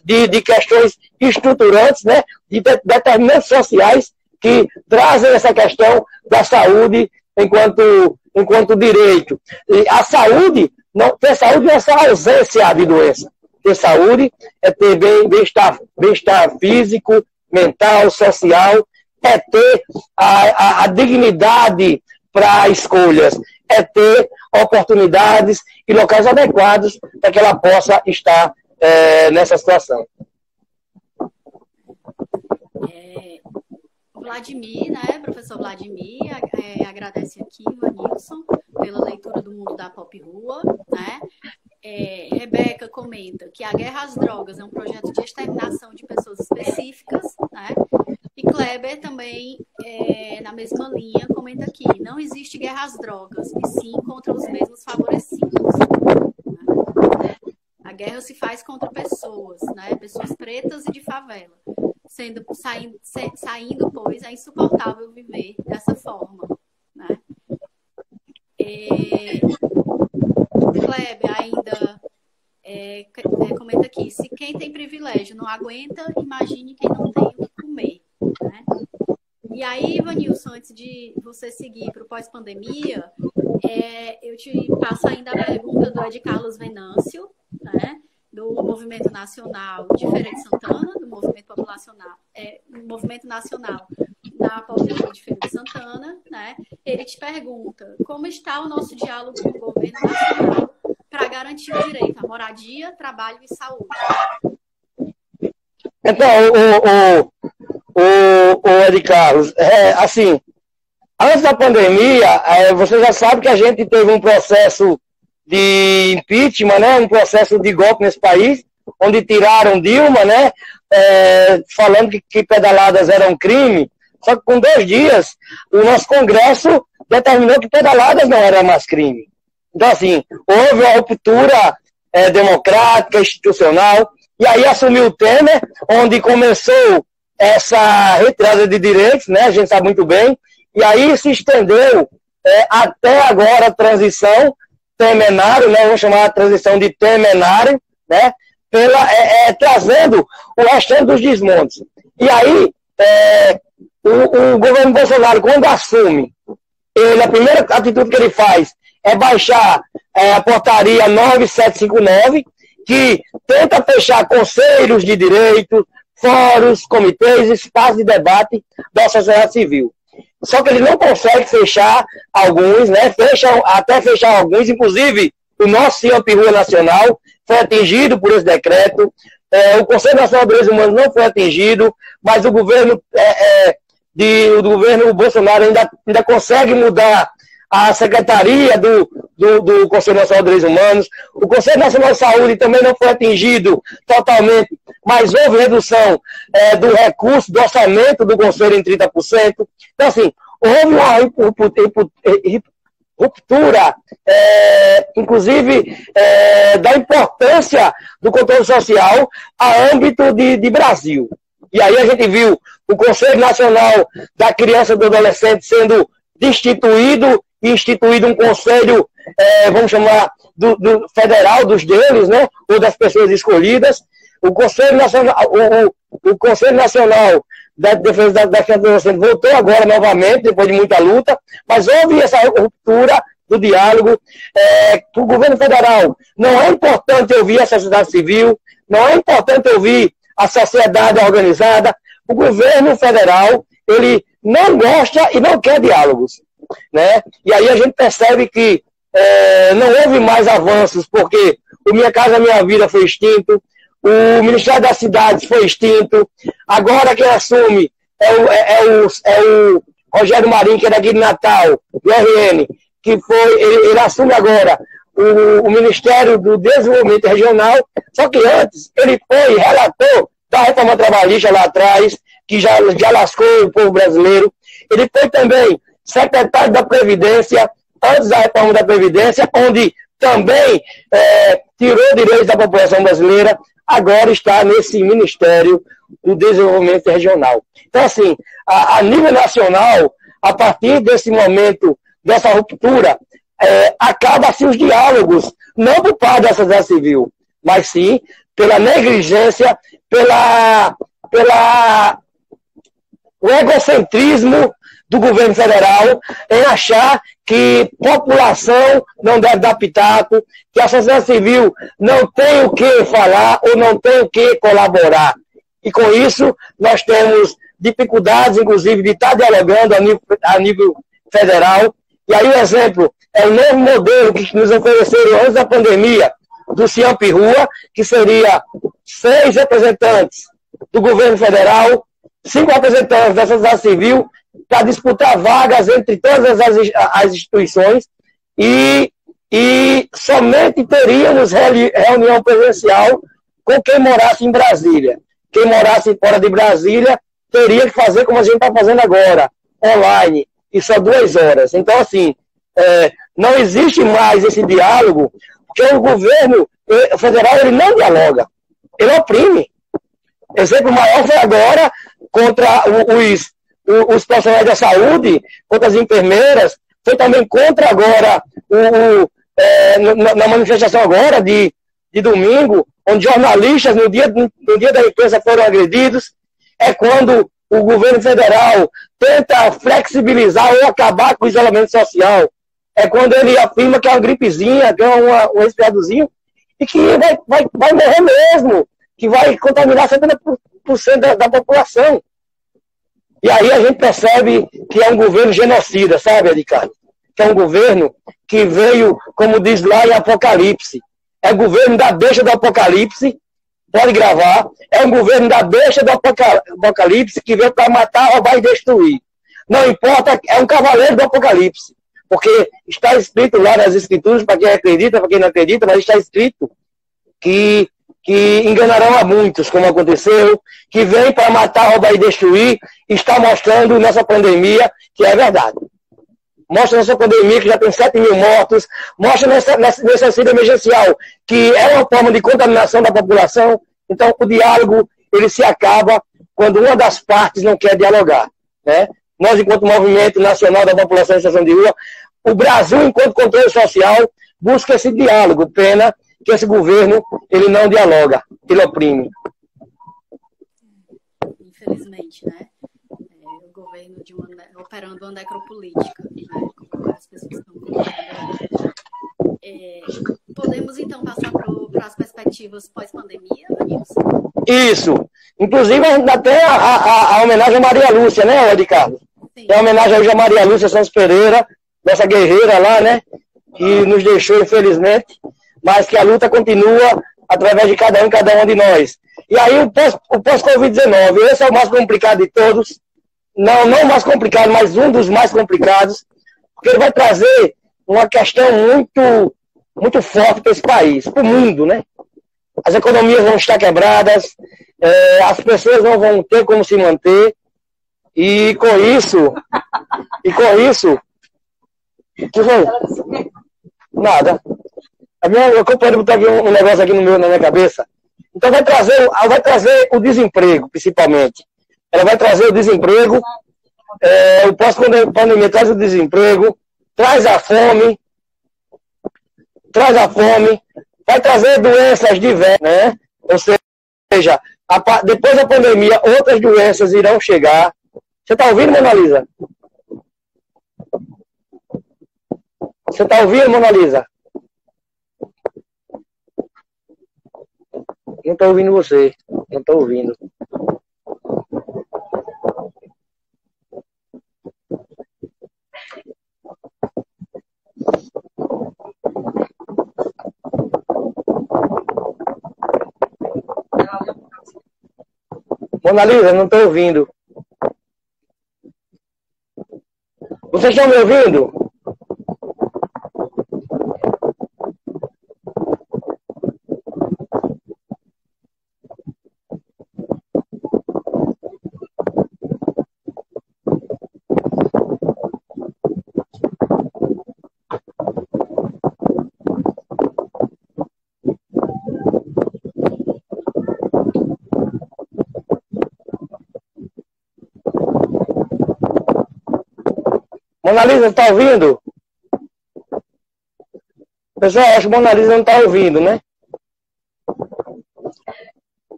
de questões estruturantes, né, de determinantes sociais que trazem essa questão da saúde enquanto direito. E a saúde, ter saúde não é essa ausência de doença. Ter saúde é ter bem-estar físico, mental, social, é ter a dignidade para escolhas, é ter oportunidades e locais adequados para que ela possa estar nessa situação.
Vladimir, né, professor Vladimir, agradece aqui, Vanilson, pela leitura do Mundo da Pop Rua, né? Rebeca comenta que a guerra às drogas é um projeto de exterminação de pessoas específicas, né? E Kleber também, na mesma linha, comenta aqui, não existe guerra às drogas, e sim contra os mesmos favorecidos. Né? A guerra se faz contra pessoas, né? Pessoas pretas e de favela. Saindo, pois, é insuportável viver dessa forma. Né? Kleber ainda comenta aqui, se quem tem privilégio não aguenta, imagine quem não tem o que comer. Né? E aí, Vanilson, antes de você seguir para o pós-pandemia, eu te passo ainda a pergunta do Ed Carlos Venâncio, né? Do Movimento Nacional de Feira de Santana, do Movimento Populacional, Movimento Nacional da População de Feira de Santana, né? Ele te pergunta como está o nosso diálogo com o governo nacional para garantir o direito à moradia, trabalho e saúde.
Então, o Ed Carlos, assim, antes da pandemia, você já sabe que a gente teve um processo de impeachment, né, um processo de golpe nesse país, onde tiraram Dilma, né, falando que pedaladas eram um crime, só que com 2 dias o nosso Congresso determinou que pedaladas não eram mais crime. Então, assim, houve uma ruptura democrática, institucional, e aí assumiu o Temer, onde começou essa retirada de direitos, né, a gente sabe muito bem, E aí se estendeu até agora a transição Temenário, né? Vamos chamar a transição de Temenário, né? Trazendo o restante dos desmontes. E aí, o governo Bolsonaro, quando assume, a primeira atitude que ele faz é baixar a portaria 9759, que tenta fechar conselhos de direito, fóruns, comitês, espaços de debate da sociedade civil. Só que ele não consegue fechar alguns, né? Até fechar alguns, inclusive o nosso CIAMP-RUA Nacional foi atingido por esse decreto, o Conselho Nacional de Direitos Humanos não foi atingido, mas o governo do governo Bolsonaro ainda consegue mudar a secretaria do Conselho Nacional de Direitos Humanos. O Conselho Nacional de Saúde também não foi atingido totalmente, mas houve redução do recurso, do orçamento do Conselho em 30%. Então, assim, houve uma ruptura, inclusive, da importância do controle social a âmbito de Brasil. E aí a gente viu o Conselho Nacional da Criança e do Adolescente sendo destituído e instituído um conselho, vamos chamar, do federal, dos deles, né, ou das pessoas escolhidas. O Conselho Nacional da Defesa da Criança e do Adolescente voltou agora novamente, depois de muita luta, mas houve essa ruptura do diálogo. O governo federal, não é importante ouvir a sociedade civil, não é importante ouvir a sociedade organizada. O governo federal, ele não gosta e não quer diálogos, né? E aí a gente percebe que não houve mais avanços, porque o Minha Casa Minha Vida foi extinto, o Ministério das Cidades foi extinto, agora quem assume é o Rogério Marinho, que é daqui de Natal, do RN, que ele assume agora o Ministério do Desenvolvimento Regional, só que antes ele foi relator da reforma trabalhista lá atrás, que já lascou o povo brasileiro. Ele foi também secretário da Previdência, antes da reforma da Previdência, onde também tirou direitos da população brasileira, agora está nesse Ministério do Desenvolvimento Regional. Então, assim, a nível nacional, a partir desse momento, dessa ruptura, acaba-se os diálogos, não por parte da sociedade civil, mas sim pela negligência, o egocentrismo do governo federal em achar que população não deve dar pitaco, que a sociedade civil não tem o que falar ou não tem o que colaborar. E com isso, nós temos dificuldades, inclusive, de estar dialogando a nível federal. E aí o exemplo é o novo modelo que nos ofereceram antes da pandemia, do CIAMP-RUA, que seria 6 representantes do governo federal, 5 representantes da sociedade civil, para disputar vagas entre todas as instituições, e somente teríamos reunião presencial com quem morasse em Brasília. Quem morasse fora de Brasília teria que fazer como a gente está fazendo agora, online, e só 2 horas. Então, assim, não existe mais esse diálogo, porque o governo federal ele não dialoga, ele oprime. Exemplo maior foi agora contra os profissionais da saúde, contra as enfermeiras, foi também contra agora, na manifestação agora de domingo, onde jornalistas no dia da imprensa foram agredidos. É quando o governo federal tenta flexibilizar ou acabar com o isolamento social. É quando ele afirma que é uma gripezinha, que é um resfriadozinho, e que vai morrer mesmo, que vai contaminar 70% da população. E aí a gente percebe que é um governo genocida, sabe, Ricardo? Que é um governo que veio, como diz lá em Apocalipse, é o governo da deixa do Apocalipse, pode gravar, é um governo da deixa do Apocalipse que veio para matar, roubar e destruir. Não importa, é um cavaleiro do Apocalipse, porque está escrito lá nas Escrituras, para quem acredita, para quem não acredita, mas está escrito que enganarão a muitos, como aconteceu, que vem para matar, roubar e destruir, está mostrando nessa pandemia que é verdade. Mostra nessa pandemia que já tem 7 mil mortos, mostra nesse auxílio emergencial que é uma forma de contaminação da população. Então, o diálogo ele se acaba quando uma das partes não quer dialogar, né? nós, enquanto Movimento Nacional da População em Situação de Rua, o Brasil, enquanto controle social, busca esse diálogo. Pena que esse governo, ele não dialoga, ele oprime.
Infelizmente, né? O governo operando uma necropolítica, né? Como as pessoas estão colocando. Podemos, então, passar para as perspectivas pós-pandemia, Nilson?
Isso. Inclusive, ainda tem a homenagem a Maria Lúcia, né, Ricardo? Tem a homenagem hoje a Maria Lúcia Santos Pereira, nossa guerreira lá, né? Que nos deixou, infelizmente, mas que a luta continua através de cada um de nós. E aí, o pós-Covid-19, esse é o mais complicado de todos. Não o mais complicado, mas um dos mais complicados, porque ele vai trazer uma questão muito forte para esse país, para o mundo, né? As economias vão estar quebradas, as pessoas não vão ter como se manter, e com isso, que foi? Nada. Eu companheiro botou aqui um negócio aqui na minha cabeça. Então vai trazer o desemprego, principalmente. Ela vai trazer o desemprego, o pós-pandemia traz o desemprego, traz a fome, vai trazer doenças diversas, né? Ou seja, depois da pandemia, outras doenças irão chegar. Você está ouvindo, Mona Lisa? Você está ouvindo, Mona Lisa? Não estou ouvindo você. Não estou ouvindo. Mona Lisa, não estou ouvindo. Vocês estão me ouvindo? Mona Lisa, está ouvindo? Pessoal, acho que Mona Lisa não está ouvindo, né?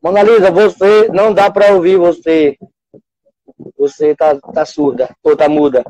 Mona Lisa, você não dá para ouvir você. Você tá surda ou tá muda.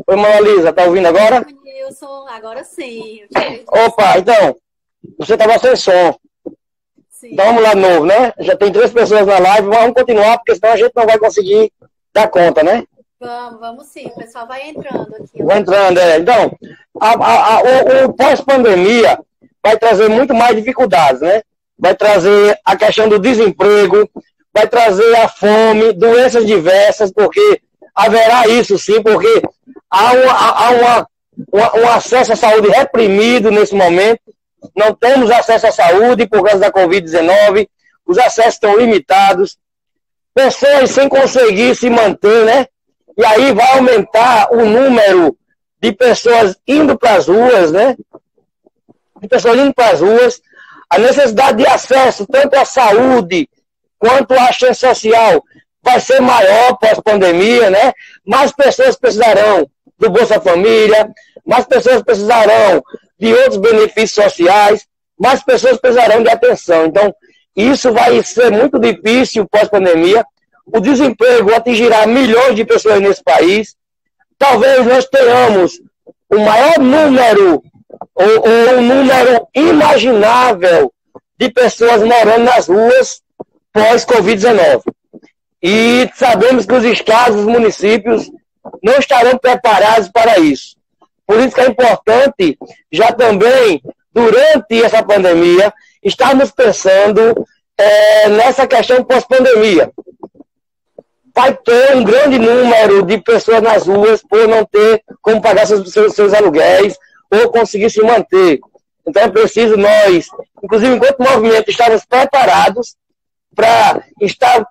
Oi, Mona Lisa, tá ouvindo agora?
Nilson, agora sim.
Opa, então, você estava sem som.
Sim.
Então vamos lá de novo, né? Já tem 3 pessoas na live, mas vamos continuar, porque senão a gente não vai conseguir dar conta, né?
Vamos sim, o pessoal vai entrando aqui.
Vai entrando, Então, o pós-pandemia vai trazer muito mais dificuldades, né? Vai trazer a questão do desemprego, vai trazer a fome, doenças diversas, porque haverá isso sim, porque há um acesso à saúde reprimido nesse momento. Não temos acesso à saúde por causa da Covid-19, os acessos estão limitados, pessoas sem conseguir se manter, né? E aí vai aumentar o número de pessoas indo para as ruas, né? De pessoas indo para as ruas, a necessidade de acesso tanto à saúde quanto à assistência social vai ser maior pós-pandemia, né? Mais pessoas precisarão do Bolsa Família, mais pessoas precisarão de outros benefícios sociais, mais pessoas precisarão de atenção. Então, isso vai ser muito difícil pós-pandemia. O desemprego atingirá milhões de pessoas nesse país. Talvez nós tenhamos o maior número, ou um número imaginável de pessoas morando nas ruas pós-Covid-19. E sabemos que os estados, os municípios não estarão preparados para isso. Por isso que é importante, já também, durante essa pandemia, estamos pensando nessa questão pós-pandemia. Vai ter um grande número de pessoas nas ruas por não ter como pagar seus aluguéis ou conseguir se manter. Então é preciso nós, inclusive enquanto movimento, estarmos preparados para estar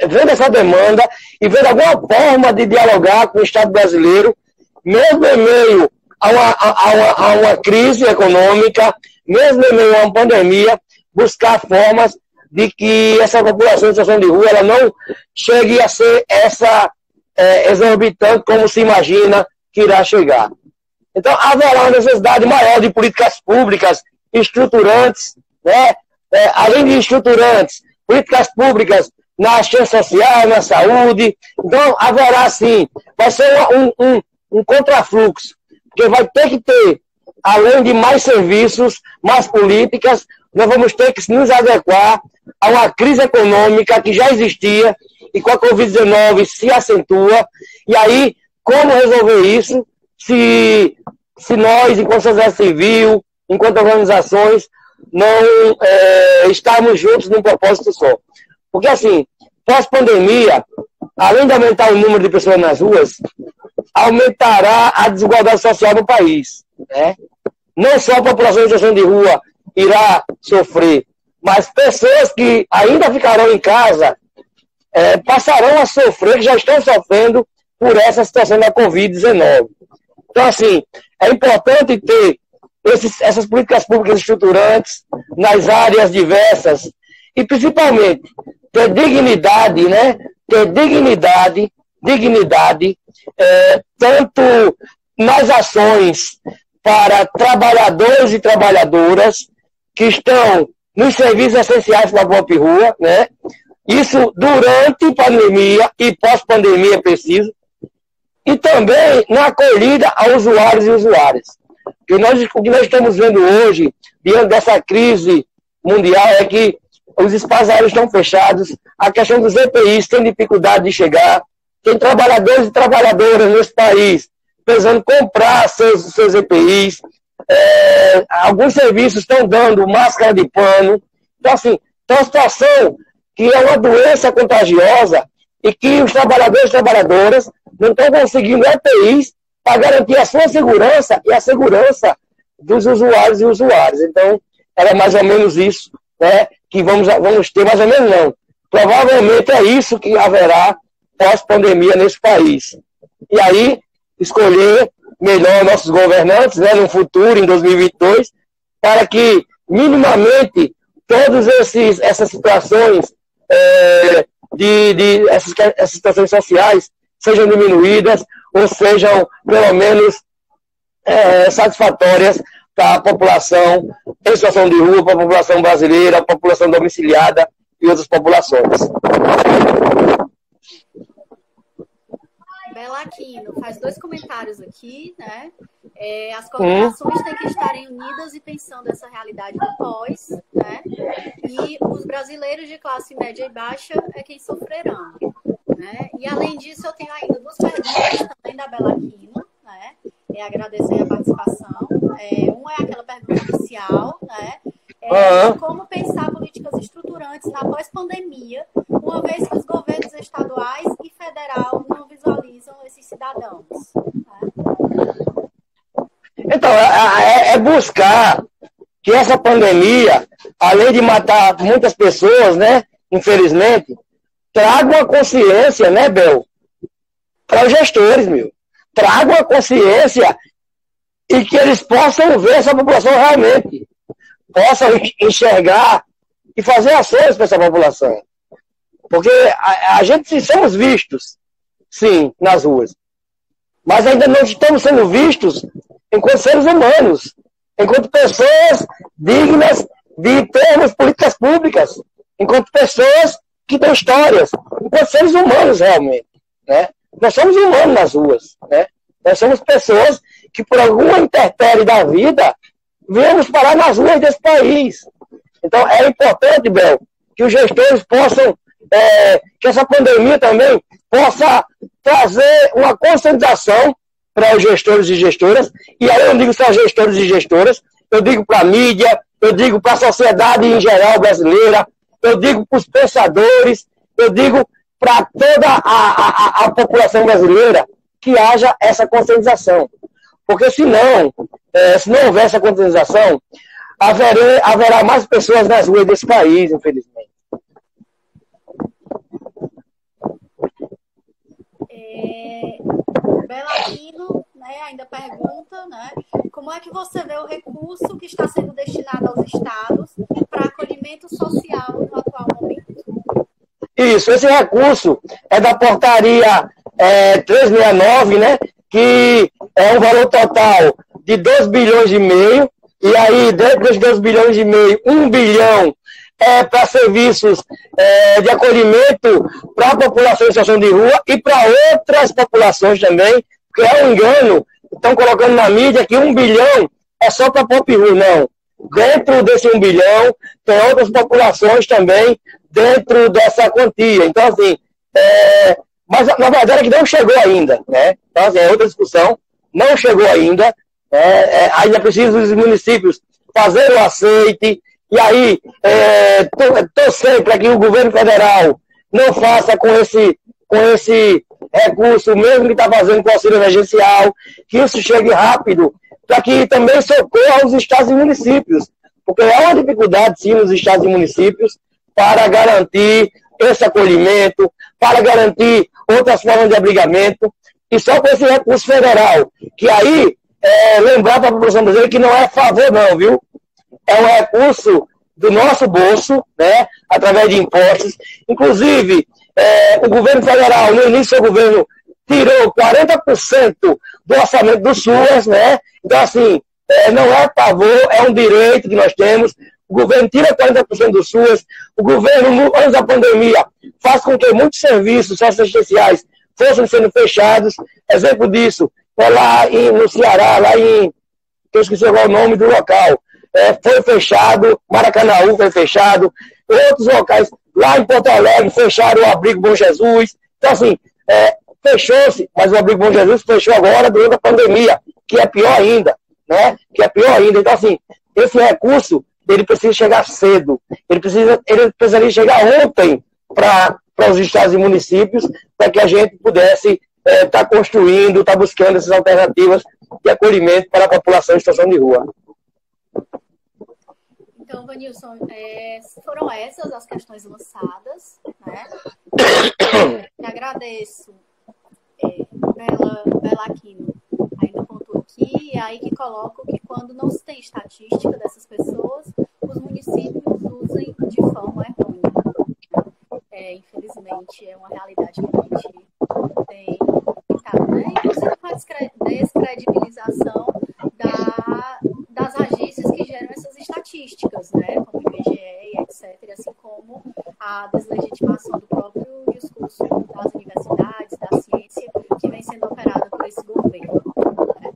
vendo essa demanda e vendo alguma forma de dialogar com o Estado brasileiro, mesmo em meio a uma crise econômica, mesmo em meio a uma pandemia, buscar formas de que essa população em situação de rua ela não chegue a ser essa exorbitante como se imagina que irá chegar. Então, haverá uma necessidade maior de políticas públicas estruturantes, né? Além de estruturantes, políticas públicas na assistência social, na saúde. Então, haverá sim, vai ser um contrafluxo, porque vai ter que ter, além de mais serviços, mais políticas, nós vamos ter que nos adequar a uma crise econômica que já existia e com a Covid-19 se acentua. E aí, como resolver isso se nós, enquanto sociedade civil, enquanto organizações, não estarmos juntos num propósito só? Porque, assim, pós-pandemia, além de aumentar o número de pessoas nas ruas, aumentará a desigualdade social no país, né? Não só a população em situação de rua irá sofrer, mas pessoas que ainda ficarão em casa passarão a sofrer, já estão sofrendo por essa situação da Covid-19. Então, assim, é importante ter essas políticas públicas estruturantes nas áreas diversas e, principalmente, ter dignidade, né? Ter dignidade, tanto nas ações para trabalhadores e trabalhadoras que estão nos serviços essenciais da própria rua, né? Isso durante a pandemia e pós-pandemia é preciso. E também na acolhida a usuários e usuárias. O que nós estamos vendo hoje, diante dessa crise mundial, é que os espaços aéreos estão fechados, a questão dos EPIs tem dificuldade de chegar, tem trabalhadores e trabalhadoras nesse país precisando comprar seus EPIs, alguns serviços estão dando máscara de pano. Então, assim, é uma situação que é uma doença contagiosa e que os trabalhadores e trabalhadoras não estão conseguindo EPIs para garantir a sua segurança e a segurança dos usuários e usuárias. Então, era mais ou menos isso, né, que vamos ter, mais ou menos não. Provavelmente é isso que haverá pós-pandemia nesse país. E aí, escolher melhor nossos governantes, né, no futuro, em 2022, para que, minimamente, todas essas situações essas situações sociais sejam diminuídas ou sejam, pelo menos, satisfatórias para a população em situação de rua, para a população brasileira, a população domiciliada e outras populações.
Bela Aquino faz 2 comentários aqui, né? As corporações têm que estarem unidas e pensando essa realidade do pós, né? E os brasileiros de classe média e baixa é quem sofrerão, né? E além disso, eu tenho ainda 2 perguntas também da Bela Aquino, né? Agradecer a participação. Uma é aquela pergunta inicial, né? Como pensar políticas estruturantes na pós-pandemia, uma vez que os governos estaduais e federal não visualizam esses cidadãos? Né?
Então, é buscar que essa pandemia, além de matar muitas pessoas, né, infelizmente, traga uma consciência, né, Bel, para os gestores, traga uma consciência e que eles possam ver essa população realmente, possam enxergar e fazer ações para essa população. Porque a gente somos vistos, sim, nas ruas, mas ainda não estamos sendo vistos enquanto seres humanos, enquanto pessoas dignas de termos políticas públicas, enquanto pessoas que têm histórias, enquanto seres humanos realmente, né? Nós somos humanos nas ruas, né? Nós somos pessoas que por alguma intempérie da vida viemos parar nas ruas desse país. Então é importante, Bel, que os gestores possam, que essa pandemia também possa trazer uma conscientização para os gestores e gestoras, e aí eu não digo só gestores e gestoras, eu digo para a mídia, eu digo para a sociedade em geral brasileira, eu digo para os pensadores, eu digo para toda a população brasileira que haja essa conscientização. Porque se não houver essa conscientização, haverá mais pessoas nas ruas desse país, infelizmente.
Belarino, né, ainda pergunta, né, como é que você vê o recurso que está sendo destinado aos estados para acolhimento social no atual momento?
Isso, esse recurso é da portaria 369, né, que é um valor total de 2 bilhões e meio, e aí dentro dos 2 bilhões e meio, 1 bilhão é para serviços de acolhimento para a população em situação de rua e para outras populações também, porque é um engano, estão colocando na mídia que 1 bilhão é só para pop rua, não. Dentro desse 1 bilhão, tem outras populações também dentro dessa quantia. Então, assim, mas na verdade é que não chegou ainda, né? Então, assim, é outra discussão, não chegou ainda, ainda precisa os municípios fazer o aceite, e aí torcer para que o governo federal não faça com esse recurso, mesmo que está fazendo com o auxílio emergencial, que isso chegue rápido, para que também socorra os estados e municípios, porque é uma dificuldade, sim, nos estados e municípios, para garantir esse acolhimento, para garantir outras formas de abrigamento, e só com esse recurso federal, que aí, lembrar para a população brasileira que não é favor não, viu? É um recurso do nosso bolso, né, através de impostos. Inclusive, o governo federal, no início do governo, tirou 40% do orçamento do SUAS, né? Então, assim, não é favor, é um direito que nós temos. O governo tira 40% do SUAS. O governo, antes da pandemia, faz com que muitos serviços assistenciais fossem sendo fechados. Exemplo disso, lá no Ceará, eu esqueci agora o nome do local, foi fechado, Maracanaú foi fechado, outros locais, lá em Porto Alegre, fecharam o Abrigo Bom Jesus. Então, assim, fechou-se, mas o Abrigo Bom Jesus fechou agora durante a pandemia, que é pior ainda, né? Que é pior ainda. Então, assim, esse recurso, ele precisa chegar cedo, ele precisaria chegar ontem para os estados e municípios, para que a gente pudesse estar construindo, estar buscando essas alternativas de acolhimento para a população em situação de rua.
Então, Vanilson, foram essas as questões lançadas, né? Eu agradeço, Bela Aquino, ainda pontuou aqui, e aí que coloco que quando não se tem estatística dessas pessoas, os municípios usem de forma errônea. Infelizmente, é uma realidade que a gente tem, né? Inclusive com a descredibilização das agências que geram essas estatísticas, né, como o IBGE, etc., assim como a deslegitimação do próprio discurso das universidades, da ciência, que vem sendo operada por esse governo, né?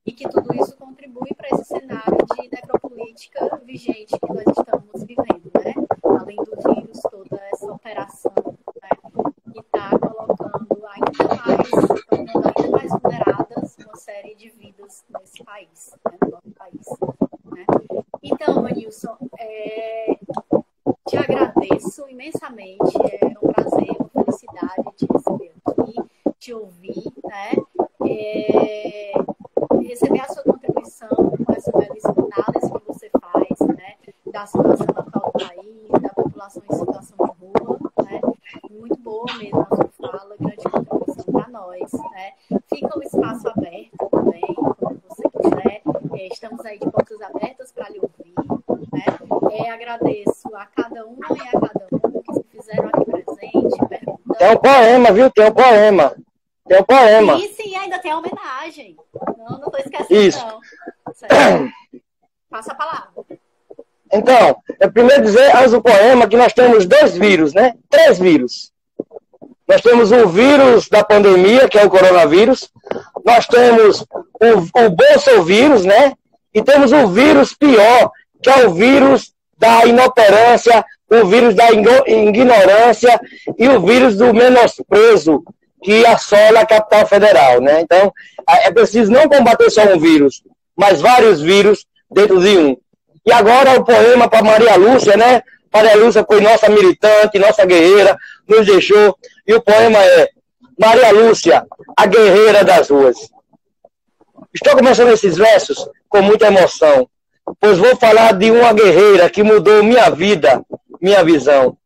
E que tudo isso contribui para esse cenário de necropolítica vigente que nós estamos vivendo, né? Além do vírus, toda essa operação, né, que está tornando ainda mais vulneradas uma série de vidas nesse país, né, no nosso país, né? Então, Vanilson, te agradeço imensamente, é um prazer, uma felicidade te receber aqui, te ouvir, né? Receber a sua contribuição com essa belíssima análise que você faz, né, da situação atual do país, da população em situação de rua, né? Muito boa mesmo a sua fala, grande contribuição para nós, né? Fica o espaço aberto também, quando você quiser, estamos aí de portas abertas para lhe ouvir, né? Agradeço a cada uma e a cada um que se fizeram aqui presente, perguntando.
Tem um poema, viu? Tem um poema.
Sim, ainda tem a homenagem. Não estou esquecendo,
isso.
Não. Certo. Passa a palavra.
Então, eu primeiro dizer, antes do poema, que nós temos 2 vírus, né? 3 vírus. Nós temos o vírus da pandemia, que é o coronavírus. Nós temos o bolsovírus, né? E temos o vírus pior, que é o vírus da inoperância, o vírus da ignorância e o vírus do menosprezo que assola a capital federal, né? Então, é preciso não combater só um vírus, mas vários vírus, dentro de um. E agora o poema para Maria Lúcia, né? Maria Lúcia foi nossa militante, nossa guerreira, nos deixou. E o poema é Maria Lúcia, a guerreira das ruas. Estou começando esses versos com muita emoção, pois vou falar de uma guerreira que mudou minha vida, minha visão.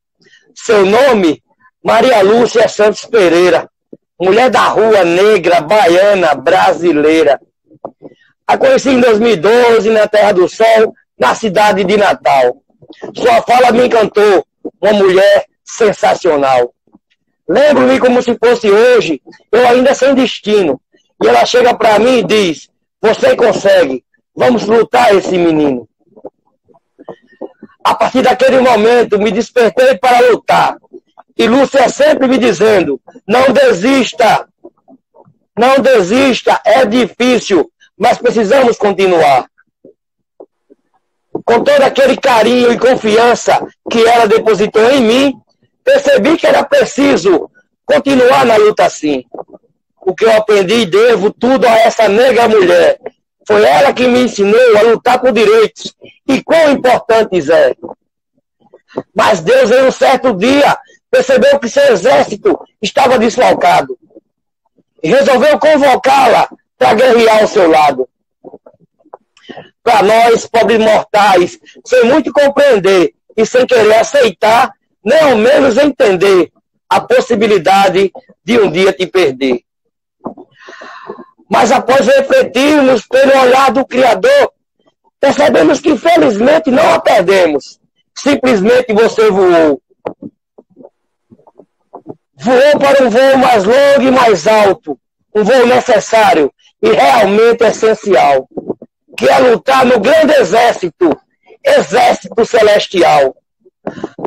Seu nome, Maria Lúcia Santos Pereira, mulher da rua, negra, baiana, brasileira. A conheci em 2012, na Terra do Sol, na cidade de Natal. Sua fala me encantou, uma mulher sensacional. Lembro-me como se fosse hoje, eu ainda sem destino. E ela chega para mim e diz, você consegue, vamos lutar esse menino. A partir daquele momento, me despertei para lutar. E Lúcia sempre me dizendo, não desista, é difícil, mas precisamos continuar. Com todo aquele carinho e confiança que ela depositou em mim, percebi que era preciso continuar na luta assim. O que eu aprendi e devo tudo a essa negra mulher. Foi ela que me ensinou a lutar por direitos e quão importantes é. Mas Deus, em um certo dia, percebeu que seu exército estava desfalcado e resolveu convocá-la para guerrear ao seu lado. Para nós, pobres mortais, sem muito compreender e sem querer aceitar, nem ao menos entender a possibilidade de um dia te perder. Mas após refletirmos pelo olhar do Criador, percebemos que felizmente não a perdemos. Simplesmente você voou. Voou para um voo mais longo e mais alto, um voo necessário e realmente essencial, que é lutar no grande exército celestial.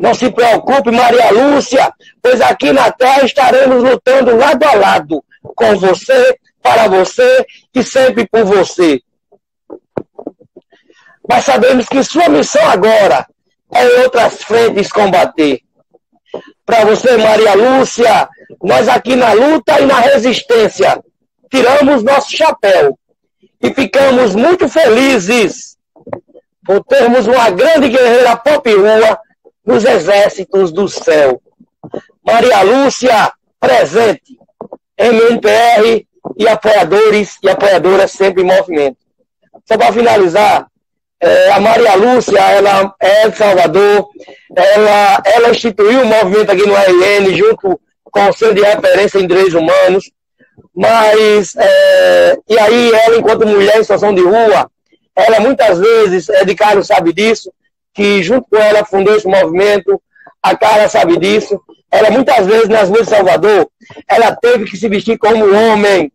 Não se preocupe, Maria Lúcia, pois aqui na Terra estaremos lutando lado a lado, com você, para você e sempre por você. Mas sabemos que sua missão agora é em outras frentes combater. Para você, Maria Lúcia, nós aqui na luta e na resistência tiramos nosso chapéu e ficamos muito felizes por termos uma grande guerreira pop-rua nos exércitos do céu. Maria Lúcia, presente, MNPR e apoiadores e apoiadoras sempre em movimento. Só para finalizar, a Maria Lúcia, ela é de Salvador, ela instituiu um movimento aqui no RN, junto com o Centro de Referência em Direitos Humanos, mas, e aí ela, enquanto mulher em situação de rua, ela muitas vezes, de Carlos sabe disso, que junto com ela fundou esse movimento, a Carla sabe disso, ela muitas vezes nas ruas de Salvador, ela teve que se vestir como homem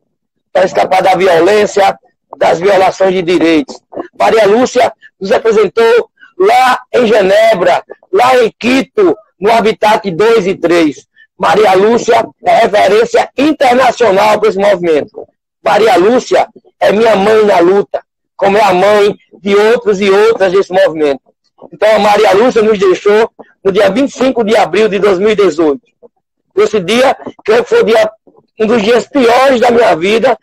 para escapar da violência, das violações de direitos. Maria Lúcia nos apresentou lá em Genebra, lá em Quito, no Habitat 2 e 3. Maria Lúcia é referência internacional para esse movimento. Maria Lúcia é minha mãe na luta, como é a mãe de outros e outras desse movimento. Então a Maria Lúcia nos deixou no dia 25 de abril de 2018. Esse dia, creio que foi um dos dias piores da minha vida,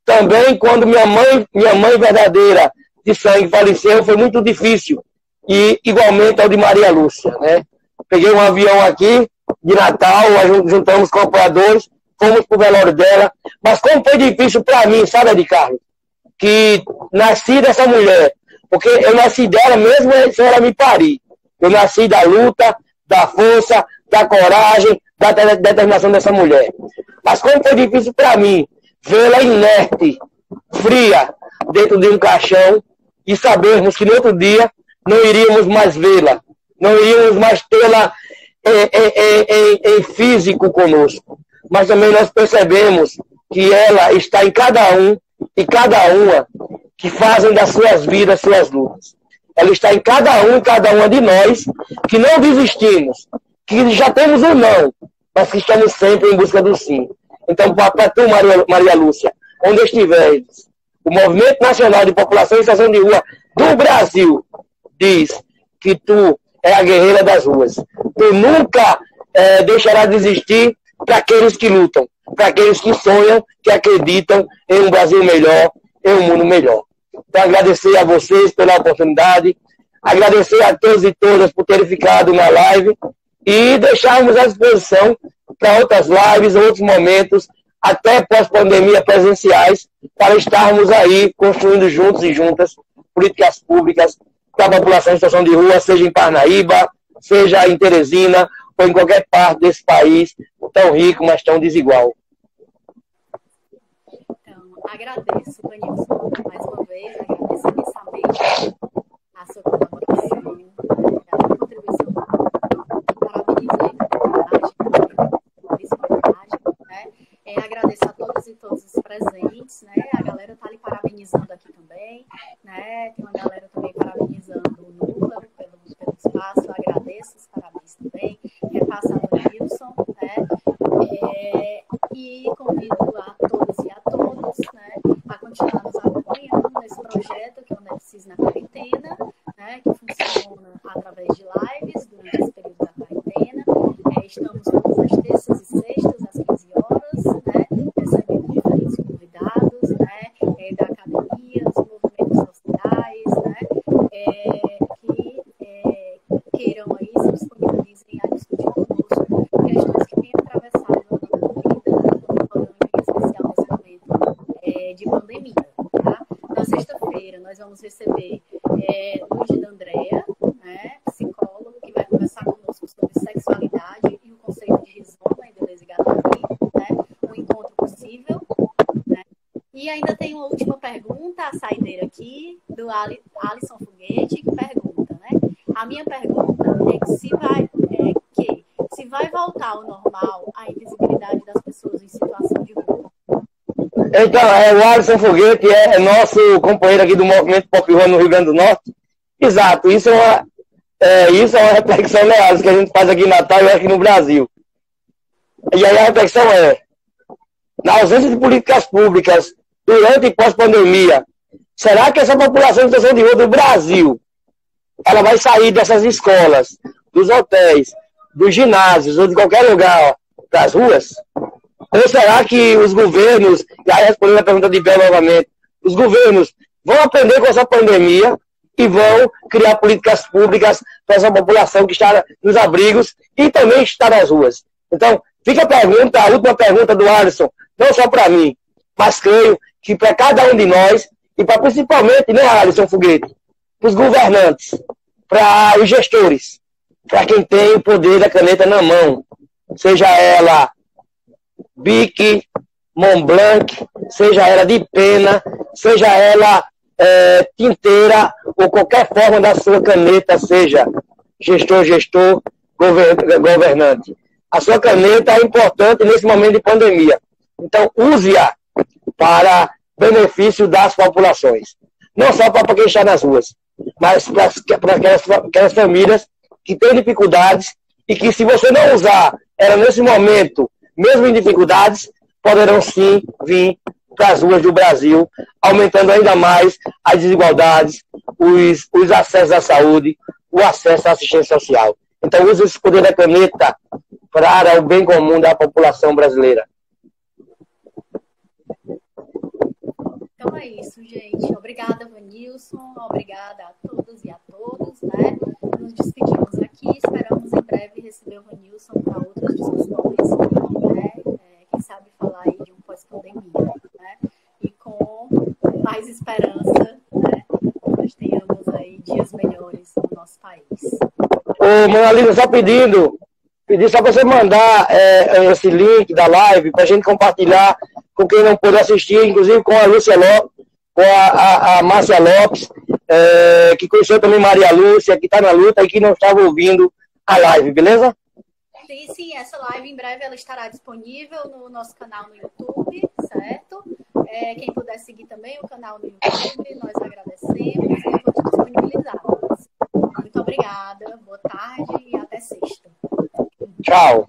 também quando minha mãe verdadeira de sangue faleceu, foi muito difícil. E igualmente ao de Maria Lúcia, né? Peguei um avião aqui de Natal, juntamos com apoiadores, fomos pro velório dela. Mas como foi difícil para mim, sabe, de Carlos? Que nasci dessa mulher, porque eu nasci dela mesmo sem ela me parir. Eu nasci da luta, da força, da coragem, da determinação dessa mulher. Mas como foi difícil para mim vê-la inerte, fria, dentro de um caixão, e sabermos que no outro dia não iríamos mais vê-la, não iríamos mais tê-la em físico conosco. Mas também nós percebemos que ela está em cada um e cada uma que fazem das suas vidas suas lutas. Ela está em cada um e cada uma de nós que não desistimos, que já temos um não, mas que estamos sempre em busca do sim. Então, para tu, Maria Lúcia, onde estiveres, o Movimento Nacional de População em Situação de Rua do Brasil diz que tu é a guerreira das ruas. Tu nunca deixará de existir para aqueles que lutam, para aqueles que sonham, que acreditam em um Brasil melhor, em um mundo melhor. Então, agradecer a vocês pela oportunidade, agradecer a todos e todas por terem ficado na live e deixarmos à disposição para outras lives, outros momentos, até pós-pandemia presenciais, para estarmos aí construindo juntos e juntas políticas públicas para a população em situação de rua, seja em Parnaíba, seja em Teresina, ou em qualquer parte desse país tão rico, mas tão desigual.
Então, agradeço, Vanilson, mais uma vez, agradeço imensamente a sua colaboração, a sua contribuição. Parabenizo a disponibilidade, né? Agradeço a todas e todos os presentes, né? A galera está ali parabenizando aqui também, né? Tem uma galera também parabenizando o Núcleo pelo espaço, eu agradeço os parabéns também, repasso ao Wilson, né? E convido a todas e a todos, né, a continuar nos acompanhando nesse projeto que é o Nepsis na Quarentena, né, que funciona através de lives durante esse período da quarentena. Estamos todas as terças e sextas, às 15 horas, né, recebendo diferentes convidados, né, da academia, dos movimentos sociais, né, que queiram aí se disponibilizem a discutir conosco questões que têm atravessado a nossa vida, em especial nesse momento de pandemia. Tá? Na sexta-feira, nós vamos receber Luiz D'Andrea, né, psicólogo, que vai conversar conosco sobre sexualidade e o conceito de rizoma em beleza e galeria, né, um encontro possível. Né? E ainda tem uma última pergunta, a saideira aqui, do Alisson Foguete, que pergunta, né? A minha pergunta é que se vai voltar ao normal a invisibilidade das pessoas em situação de rua.
Então, o Alisson Foguete é nosso companheiro aqui do Movimento Pop Rua no Rio Grande do Norte. Exato, isso é uma reflexão, né, Alisson, que a gente faz aqui em Natal e aqui no Brasil. E aí a reflexão na ausência de políticas públicas durante e pós-pandemia, será que essa população em situação de rua do Brasil, ela vai sair dessas escolas, dos hotéis, dos ginásios ou de qualquer lugar das ruas? Ou será que os governos, e aí respondendo a pergunta de Bel novamente, os governos vão aprender com essa pandemia e vão criar políticas públicas para essa população que está nos abrigos e também está nas ruas? Então, fica a última pergunta do Alisson, não só para mim, mas creio que para cada um de nós, e para principalmente, né, Alisson Foguete, para os governantes, para os gestores, para quem tem o poder da caneta na mão, seja ela Bic, Montblanc, seja ela de pena, seja ela tinteira, ou qualquer forma da sua caneta, seja gestor, governante. A sua caneta é importante nesse momento de pandemia. Então, use-a para benefício das populações. Não só para quem está nas ruas, mas para aquelas famílias que têm dificuldades e que, se você não usar ela nesse momento, mesmo em dificuldades, poderão sim vir para as ruas do Brasil, aumentando ainda mais as desigualdades, os acessos à saúde, o acesso à assistência social. Então, use esse poder da caneta para o bem comum da população brasileira.
Então é isso, gente. Obrigada, Vanilson. Obrigada a todas e a todos, né? Nos despedimos aqui. Esperamos em breve receber o Vanilson para outras discussões, né? Quem sabe falar aí de um pós-pandemia, né? E com mais esperança, né? Que nós tenhamos aí dias melhores no nosso país.
Ô, Mona Lisa, só pedir só para você mandar esse link da live para a gente compartilhar com quem não pôde assistir, inclusive com a Lúcia Lopes, com a Márcia Lopes, que conheceu também Maria Lúcia, que está na luta e que não estava ouvindo a live, beleza?
Sim, essa live em breve ela estará disponível no nosso canal no YouTube, certo? Quem puder seguir também o canal no YouTube, nós agradecemos e vou te disponibilizar. Muito obrigada, boa tarde e até sexta.
Tchau.